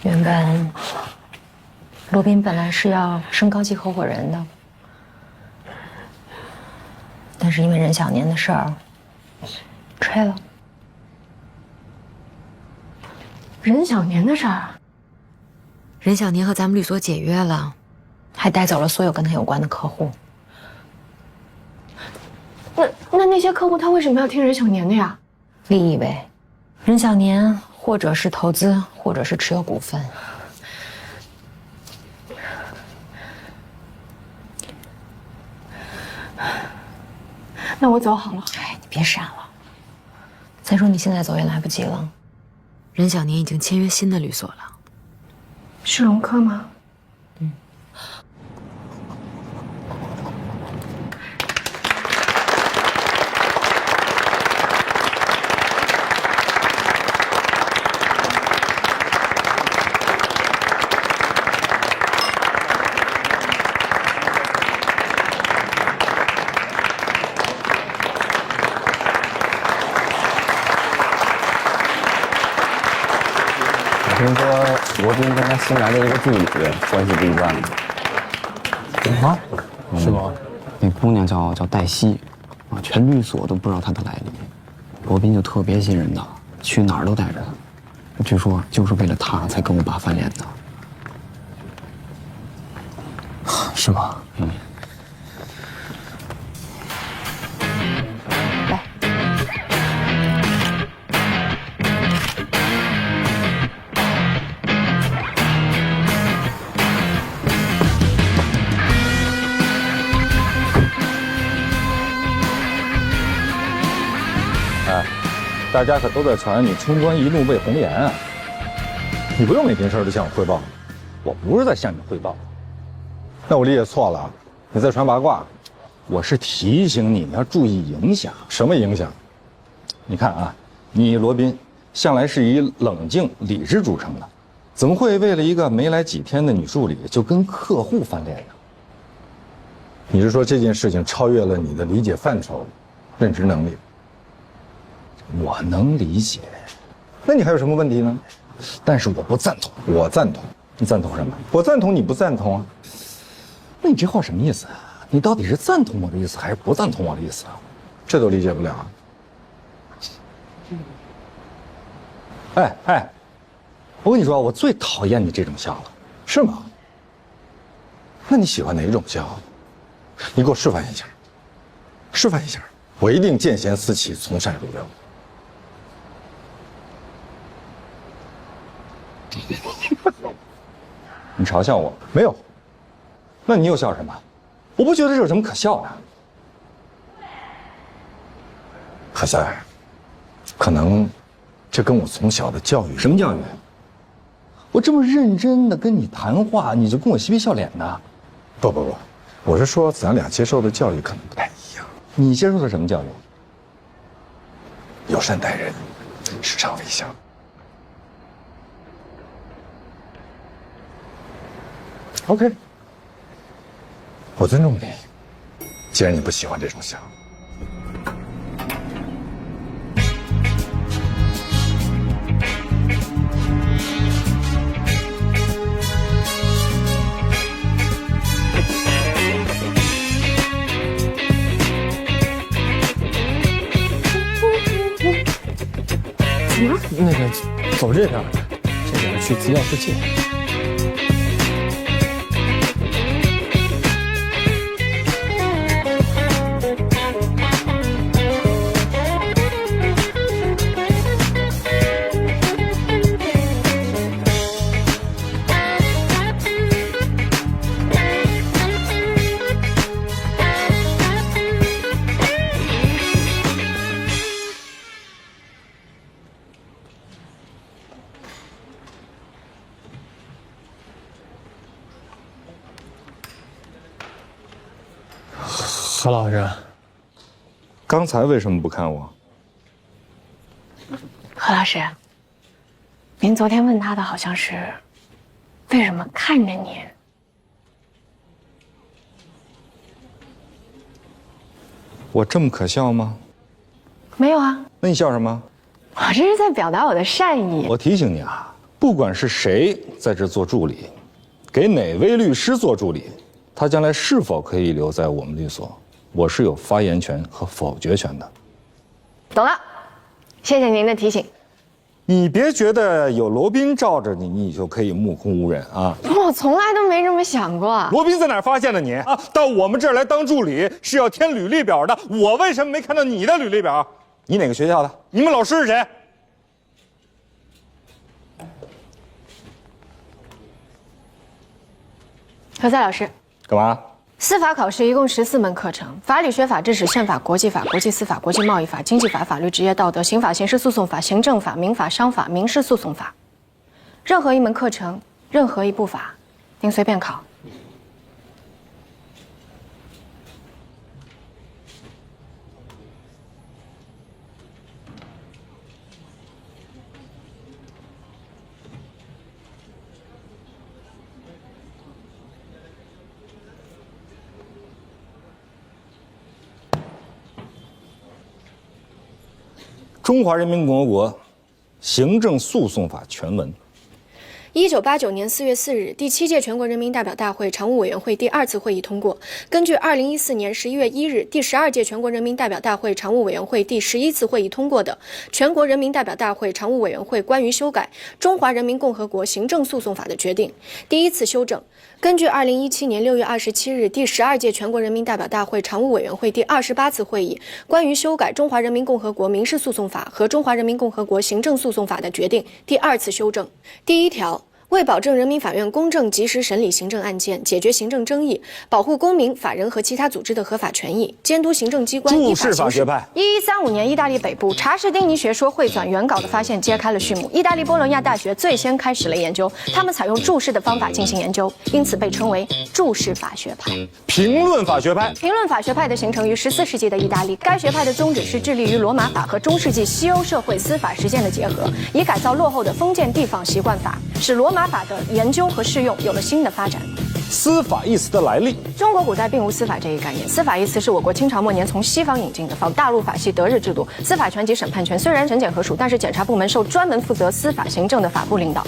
原本罗宾本来是要升高级合伙人的，但是因为任小年的事儿，吹了。任小年的事儿，任小年和咱们律所解约了，还带走了所有跟他有关的客户。那些客户他为什么要听任小年的呀？利益呗，任小年或者是投资，或者是持有股份。那我走好了。哎，你别闪了。再说你现在走也来不及了。任小年已经签约新的律所了。是龙科吗？嗯。罗宾跟他新来的一个助理关系不一般。啊？是吗？那姑娘叫黛西，啊，全律所都不知道她的来历。罗宾就特别信任她，去哪儿都带着她。据说就是为了她才跟我爸翻脸的。是吗？嗯。大家可都在传你冲冠一怒为红颜啊！你不用每件事都向我汇报，我不是在向你汇报。那我理解错了，你在传八卦。我是提醒你要注意影响。什么影响？你看啊，你罗宾向来是以冷静理智著称的，怎么会为了一个没来几天的女助理就跟客户翻脸呢？你是说这件事情超越了你的理解范畴、认知能力？我能理解，那你还有什么问题呢？但是我不赞同。我赞同。你赞同什么？我赞同，你不赞同啊？那你这话什么意思啊？你到底是赞同我的意思，还是不赞同我的意思啊？这都理解不了。哎，我跟你说，我最讨厌你这种笑了。是吗？那你喜欢哪种笑？你给我示范一下。示范一下，我一定见贤思齐，从善如流。你嘲笑我？没有。那你又笑什么？我不觉得这有什么可笑的。何塞，可能这跟我从小的教育。什么教育？我这么认真的跟你谈话，你就跟我嬉皮笑脸的？不，我是说咱俩接受的教育可能不太一样。你接受的什么教育？友善待人，时常微笑。OK， 我尊重你。既然你不喜欢这种笑，那个走这边，这边去资料世界。何老师，刚才为什么不看我？何老师，您昨天问他的好像是，为什么看着您？我这么可笑吗？没有啊。那你笑什么？我这是在表达我的善意。我提醒你啊，不管是谁在这做助理，给哪位律师做助理，他将来是否可以留在我们律所，我是有发言权和否决权的。懂了，谢谢您的提醒。你别觉得有罗宾罩着你，你就可以目空无人啊！我从来都没这么想过。罗宾在哪儿发现的你啊？到我们这儿来当助理是要填履历表的，我为什么没看到你的履历表？你哪个学校的？你们老师是谁？何塞老师，干嘛？司法考试一共14门课程，法理学法、治史宪法、国际法、国际司法、国际贸易法、经济法、法律职业道德、刑法、刑事诉讼法、行政法、民法、商法、民事诉讼法。任何一门课程，任何一部法，您随便考。中华人民共和国行政诉讼法全文。1989年4月4日，第7届全国人民代表大会常务委员会第2次会议通过，根据2014年11月1日第12届全国人民代表大会常务委员会第11次会议通过的《全国人民代表大会常务委员会关于修改《中华人民共和国行政诉讼法》的决定》第1次修正，根据2017年6月27日第12届全国人民代表大会常务委员会第28次会议关于修改《中华人民共和国民事诉讼法》和《中华人民共和国行政诉讼法》的决定第2次修正。第1条，为保证人民法院公正及时审理行政案件，解决行政争议，保护公民、法人和其他组织的合法权益，监督行政机关依法行使。注释法学派。1135年，意大利北部查士丁尼学说汇纂原稿的发现揭开了序幕。意大利波隆亚大学最先开始了研究，他们采用注释的方法进行研究，因此被称为注释法学派。评论法学派。评论法学派的形成于14世纪的意大利，该学派的宗旨是致力于罗马法和中世纪西欧社会司法实践的结合，以改造落后的封建地方习惯法，使罗马法的研究和适用有了新的发展。司法一词的来历。中国古代并无司法这一概念，司法一词是我国清朝末年从西方引进的，仿大陆法系德日制度。司法权及审判权虽然审检合属，但是检察部门受专门负责司法行政的法部领导。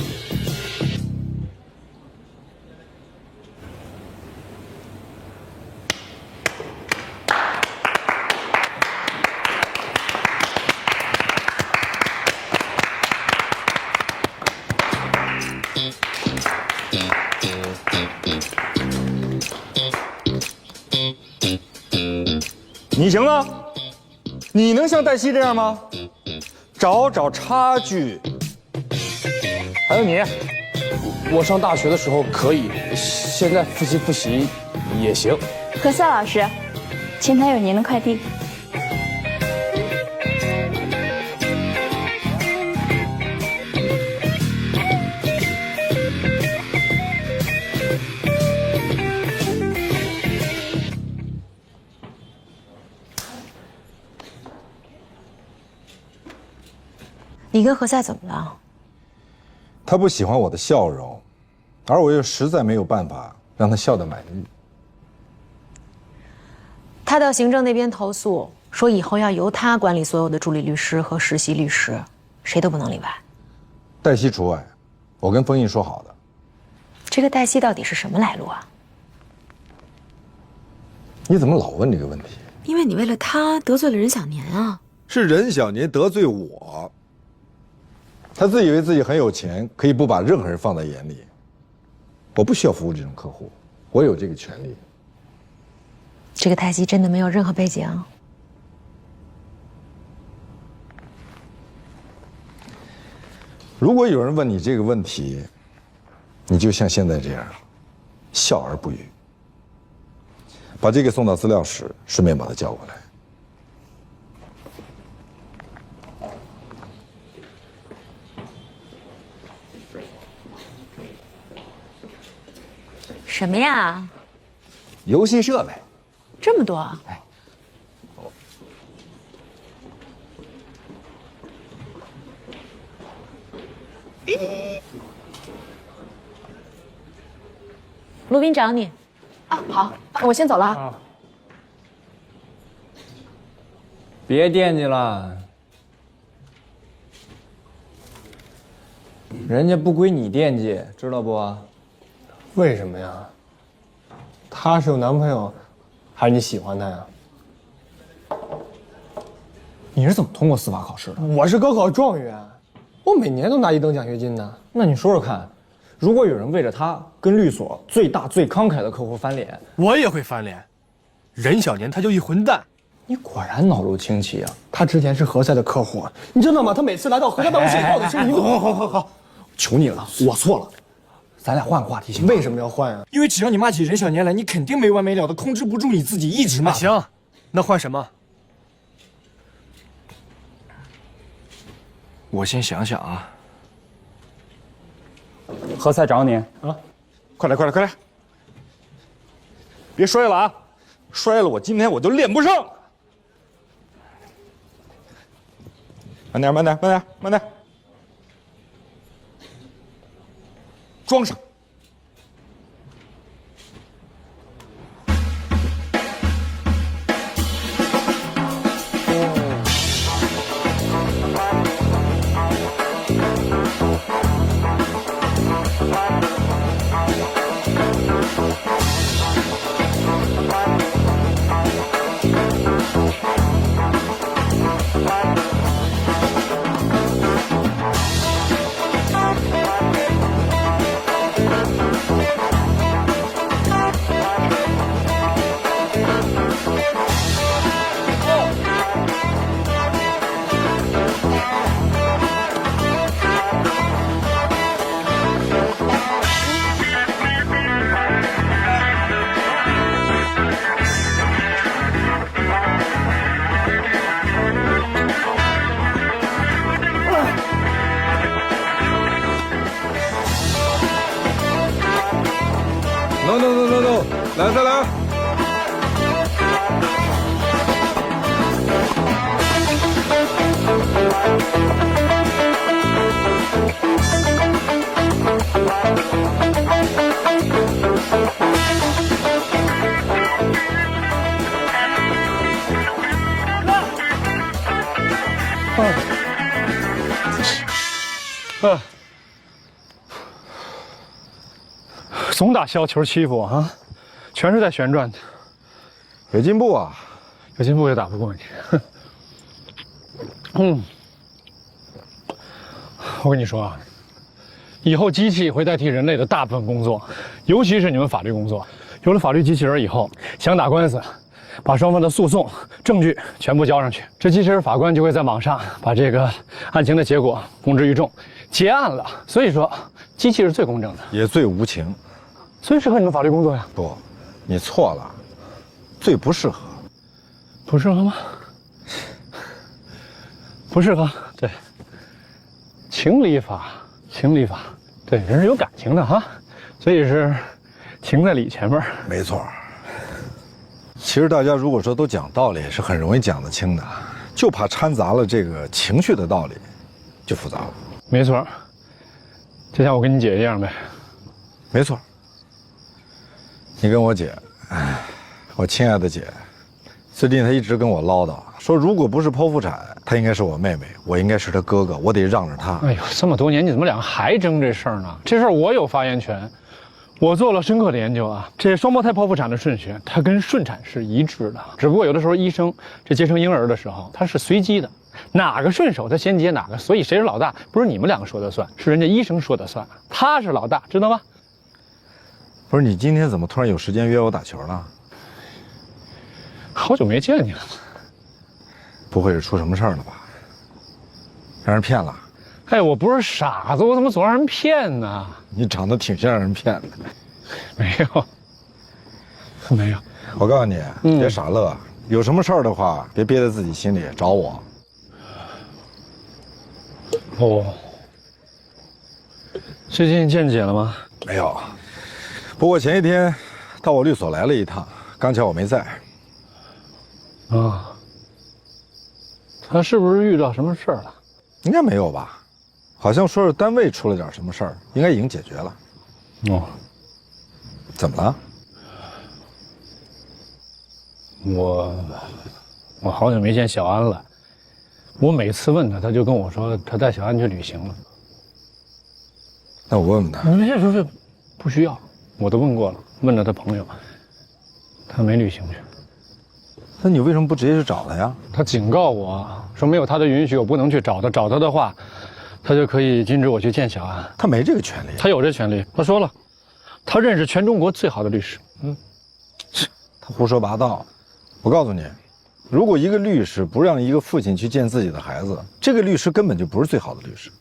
你行了，你能像黛西这样吗？找差距。还有你，我上大学的时候可以，现在复习也行。何塞老师，前台有您的快递。你跟何塞怎么了？他不喜欢我的笑容，而我又实在没有办法让他笑得满意。他到行政那边投诉，说以后要由他管理所有的助理律师和实习律师，谁都不能例外。黛西除外，我跟封印说好的。这个黛西到底是什么来路啊？你怎么老问这个问题？因为你为了他得罪了任小年啊。是任小年得罪我。他自以为自己很有钱，可以不把任何人放在眼里。我不需要服务这种客户，我有这个权利。这个黛西真的没有任何背景？如果有人问你这个问题，你就像现在这样，笑而不语。把这个送到资料室，顺便把他叫过来。什么呀？游戏设备，这么多？哎，罗宾找你。啊，好，我先走了啊。别惦记了，人家不归你惦记，知道不？为什么呀？他是有男朋友，还是你喜欢他呀？你是怎么通过司法考试的？我是高考状元，我每年都拿1等奖学金呢。那你说说看，如果有人为了他跟律所最大最慷慨的客户翻脸，我也会翻脸。任小年他就一混蛋。你果然脑路清奇啊！他之前是何塞的客户，你知道吗？他每次来到何塞办公室要的是一个。好，求你了，我错了，咱俩换个话题行吗？为什么要换啊？因为只要你骂起任小年来，你肯定没完没了的控制不住你自己，一直骂。行，那换什么？我先想想啊。何塞找你啊！快来！别摔了啊！摔了我今天我就练不上。慢点，装上。，no，来再来。总打小球欺负我啊，全是在旋转的。有进步啊，有进步也打不过你。我跟你说啊，以后机器会代替人类的大部分工作，尤其是你们法律工作。有了法律机器人以后，想打官司，把双方的诉讼证据全部交上去，这机器人法官就会在网上把这个案情的结果公之于众，结案了。所以说，机器是最公正的，也最无情，最适合你们法律工作呀。不，你错了，最不适合。不适合吗？不适合，对。情理法，对，人是有感情的哈，所以是情在理前面。没错。其实大家如果说都讲道理，是很容易讲得清的，就怕掺杂了这个情绪的道理，就复杂了。没错，就像我跟你姐一样呗。没错。你跟我姐，我亲爱的姐，最近她一直跟我唠叨，说如果不是剖腹产，她应该是我妹妹，我应该是她哥哥，我得让着她。哎呦，这么多年你怎么两个还争这事儿呢？这事儿我有发言权，我做了深刻的研究啊。这双胞胎剖腹产的顺序，它跟顺产是一致的，只不过有的时候医生这接生婴儿的时候，它是随机的，哪个顺手他先接哪个，所以谁是老大不是你们两个说的算，是人家医生说的算，他是老大，知道吗？不是，你今天怎么突然有时间约我打球了？好久没见你了。不会是出什么事儿了吧？让人骗了？哎，我不是傻子，我怎么总让人骗呢？你长得挺像让人骗的。没有，没有。我告诉你，别傻乐，有什么事儿的话，别憋在自己心里，找我。哦。最近见姐了吗？没有。不过前一天到我律所来了一趟，刚巧我没在。啊，他是不是遇到什么事儿了？应该没有吧，好像说是单位出了点什么事儿，应该已经解决了。哦，怎么了？我好久没见小安了，我每次问他，他就跟我说他带小安去旅行了。那我问问他。别，不需要，我都问过了，问了他朋友，他没旅行去。那你为什么不直接去找他呀？他警告我说，没有他的允许，我不能去找他。找他的话，他就可以禁止我去见小安。他没这个权利。他有这权利。他说了，他认识全中国最好的律师。他胡说八道。我告诉你，如果一个律师不让一个父亲去见自己的孩子，这个律师根本就不是最好的律师。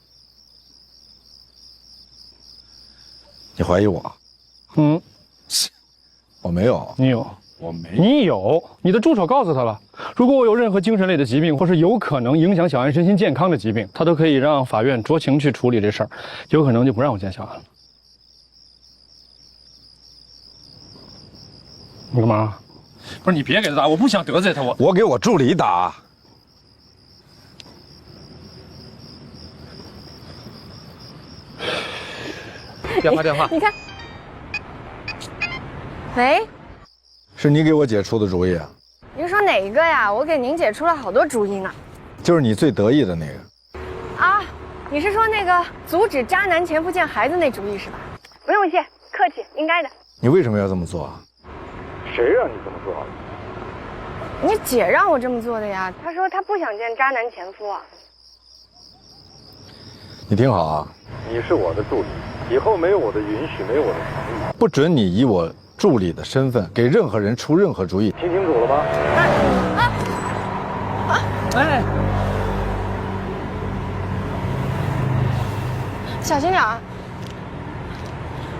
你怀疑我？我没有。你有。我没。你有，你的助手告诉他了，如果我有任何精神类的疾病，或是有可能影响小安身心健康的疾病，他都可以让法院酌情去处理这事儿，有可能就不让我见小安了。你干嘛？不是你别给他打，我不想得罪他。我给我助理打。电话。你看。喂。是你给我姐出的主意啊？您说哪一个呀？我给您姐出了好多主意呢。就是你最得意的那个。啊，你是说那个阻止渣男前夫见孩子那主意是吧？不用谢，客气，应该的。你为什么要这么做？谁让你这么做？你姐让我这么做的呀。她说她不想见渣男前夫啊。你听好啊，你是我的助理，以后没有我的允许，没有我的同意，不准你以我助理的身份给任何人出任何主意，听清楚了吗？哎，小心点儿。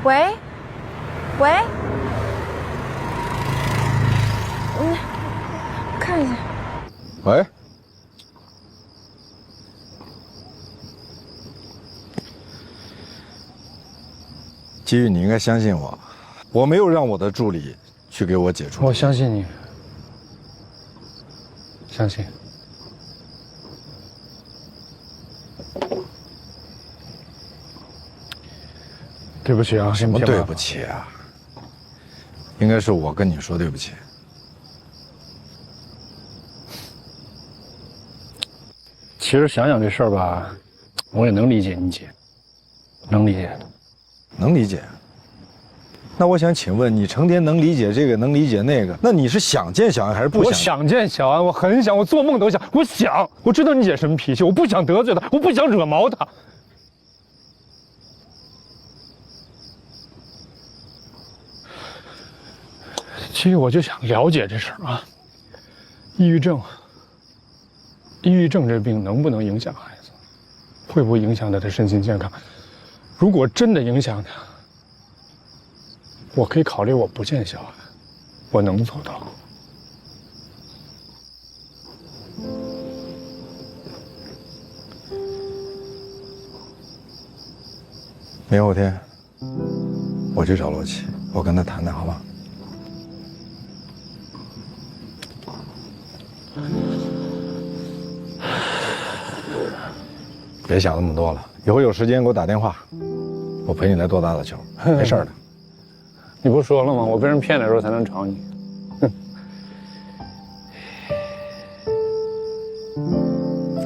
喂，看一下。喂。基玉，你应该相信我，我没有让我的助理去给我解除。我相信你，相信。对不起啊，什么对不起啊？应该是我跟你说对不起。其实想想这事儿吧，我也能理解你姐，能理解的，能理解。那我想请问，你成天能理解这个，能理解那个，那你是想见小安还是不想？我想见小安，我很想，我做梦都想，我想，我知道你姐什么脾气，我不想得罪她，我不想惹毛她。其实我就想了解这事儿啊，抑郁症这病能不能影响孩子？会不会影响他的身心健康？如果真的影响他，我可以考虑我不见小安，我能做到。明后天我去找罗琦，我跟他谈谈，好吗？别想那么多了，以后有时间给我打电话，我陪你来多打打球，没事的。你不说了吗？我被人骗的时候才能找你。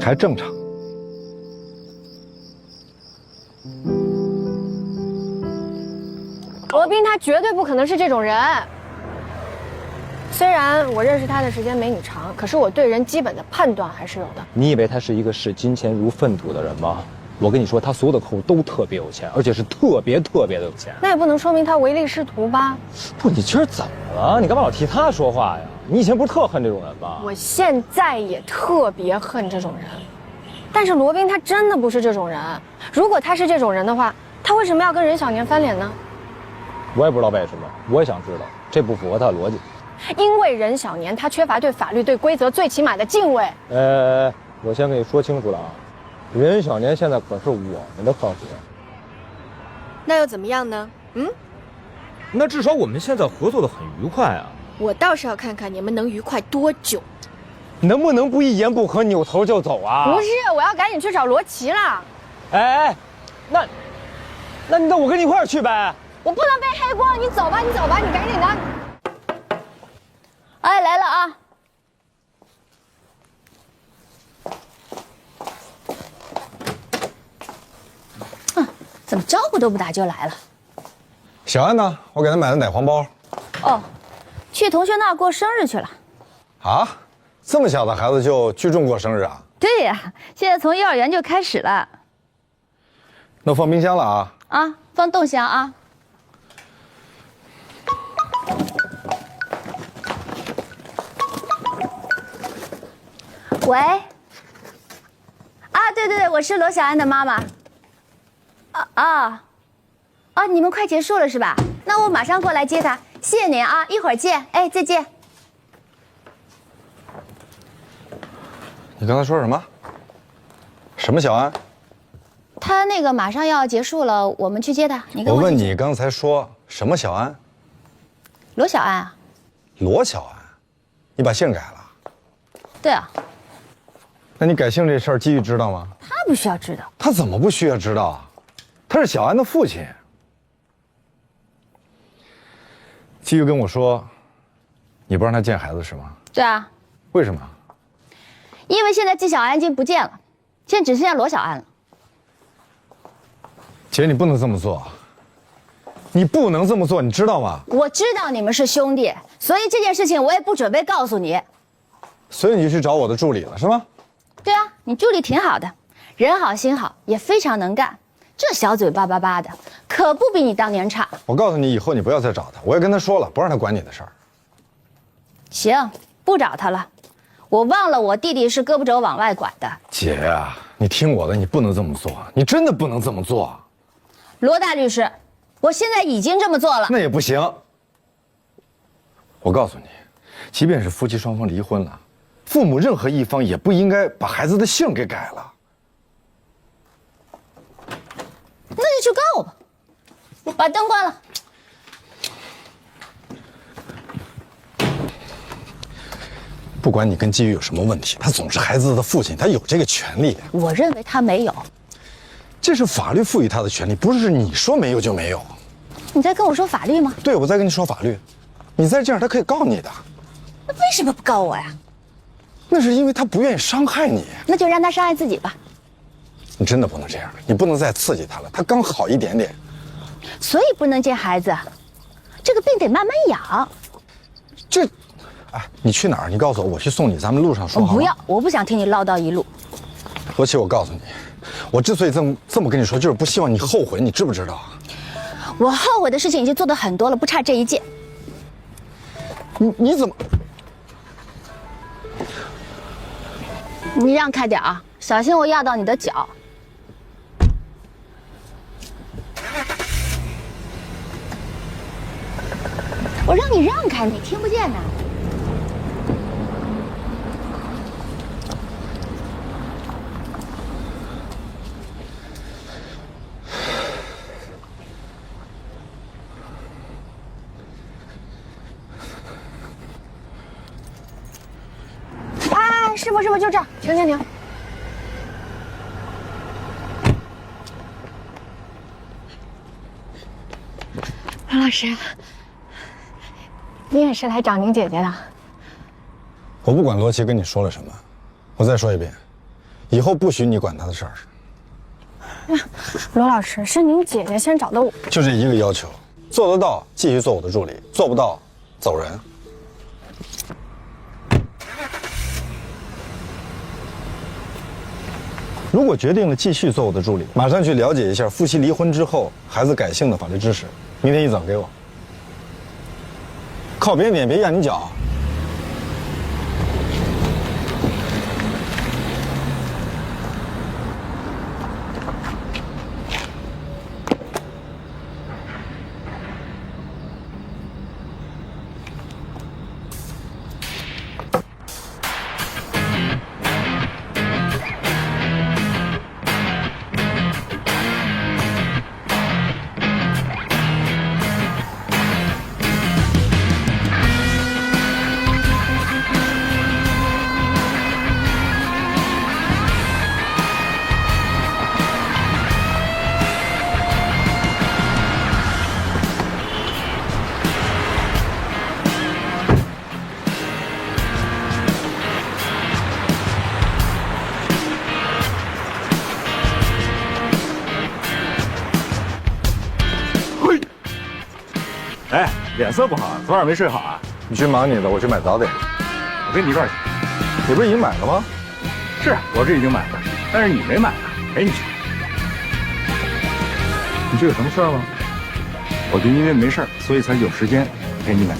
还正常。罗宾他绝对不可能是这种人。虽然我认识他的时间没你长，可是我对人基本的判断还是有的。你以为他是一个视金钱如粪土的人吗？我跟你说，他所有的客户都特别有钱，而且是特别的有钱。那也不能说明他唯利是图吧？不，你今儿怎么了？你干嘛老替他说话呀？你以前不是特恨这种人吗？我现在也特别恨这种人，但是罗宾他真的不是这种人。如果他是这种人的话，他为什么要跟任小年翻脸呢？我也不知道为什么，我也想知道，这不符合他的逻辑。因为任小年他缺乏对法律、对规则最起码的敬畏。我先跟你说清楚了啊，任小年现在可是我们的客户。那又怎么样呢？那至少我们现在合作的很愉快啊。我倒是要看看你们能愉快多久。能不能不一言不合扭头就走啊？不是，我要赶紧去找罗琦了。那我跟你一块儿去呗。我不能背黑锅，你走吧，你走吧，你赶紧的。哎，来了啊！怎么招呼都不打就来了？小安呢？我给他买了奶黄包。哦，去同学那儿过生日去了。啊，这么小的孩子就聚众过生日啊？对呀，现在从幼儿园就开始了。那放冰箱了啊？啊，放冻箱啊。喂，对，我是罗小安的妈妈。你们快结束了是吧？那我马上过来接她。谢谢您啊，一会儿见。哎，再见。你刚才说什么？什么小安？她那个马上要结束了，我们去接她。你跟我问你刚才说什么小安？罗小安啊。罗小安，你把姓改了？对啊。那你改姓这事儿，季玉知道吗？他不需要知道。他怎么不需要知道啊？他是小安的父亲。季玉跟我说，你不让他见孩子是吗？对啊。为什么？因为现在季小安已经不见了，现在只剩下罗小安了。姐，你不能这么做，你不能这么做，你知道吗？我知道你们是兄弟，所以这件事情我也不准备告诉你。所以你就去找我的助理了是吗？对啊，你助理挺好的，人好心好，也非常能干，这小嘴巴巴巴的，可不比你当年差。我告诉你，以后你不要再找他，我也跟他说了，不让他管你的事儿。行，不找他了。我忘了我弟弟是胳膊肘往外拐的。姐呀，你听我的，你不能这么做，你真的不能这么做。罗大律师，我现在已经这么做了。那也不行。我告诉你，即便是夫妻双方离婚了，父母任何一方也不应该把孩子的姓给改了。那就去告吧，把灯关了。不管你跟季玉有什么问题，他总是孩子的父亲，他有这个权利。我认为他没有。这是法律赋予他的权利，不是你说没有就没有。你在跟我说法律吗？对，我在跟你说法律。你再这样，他可以告你的。那为什么不告我呀？那是因为他不愿意伤害你。那就让他伤害自己吧。你真的不能这样，你不能再刺激他了，他刚好一点点。所以不能见孩子，这个病得慢慢养。这，哎，你去哪儿？你告诉我，我去送你，咱们路上说好吗？不要，我不想听你唠叨一路。罗琦，我告诉你，我之所以这么跟你说，就是不希望你后悔，你知不知道？我后悔的事情已经做得很多了，不差这一件。你怎么？你让开点啊，小心我压到你的脚。我让你让开，你听不见呢。哎，师傅，就这儿，停。罗老师。你也是来找宁姐姐的？我不管罗琦跟你说了什么，我再说一遍，以后不许你管他的事儿。罗老师，是您姐姐先找的我。就这一个要求，做得到继续做我的助理，做不到走人。如果决定了继续做我的助理，马上去了解一下夫妻离婚之后孩子改姓的法律知识，明天一早给我。靠边点，别压你脚。哎，脸色不好，昨晚没睡好啊？你去忙你的，我去买早点。我跟你一块儿去。你不是已经买了吗？是，我这已经买了，但是你没买呢，陪你去。你这有什么事儿吗？我就因为没事儿，所以才有时间陪你买。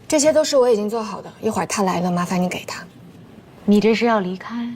这些都是我已经做好的，一会儿他来了，麻烦你给他。你这是要离开？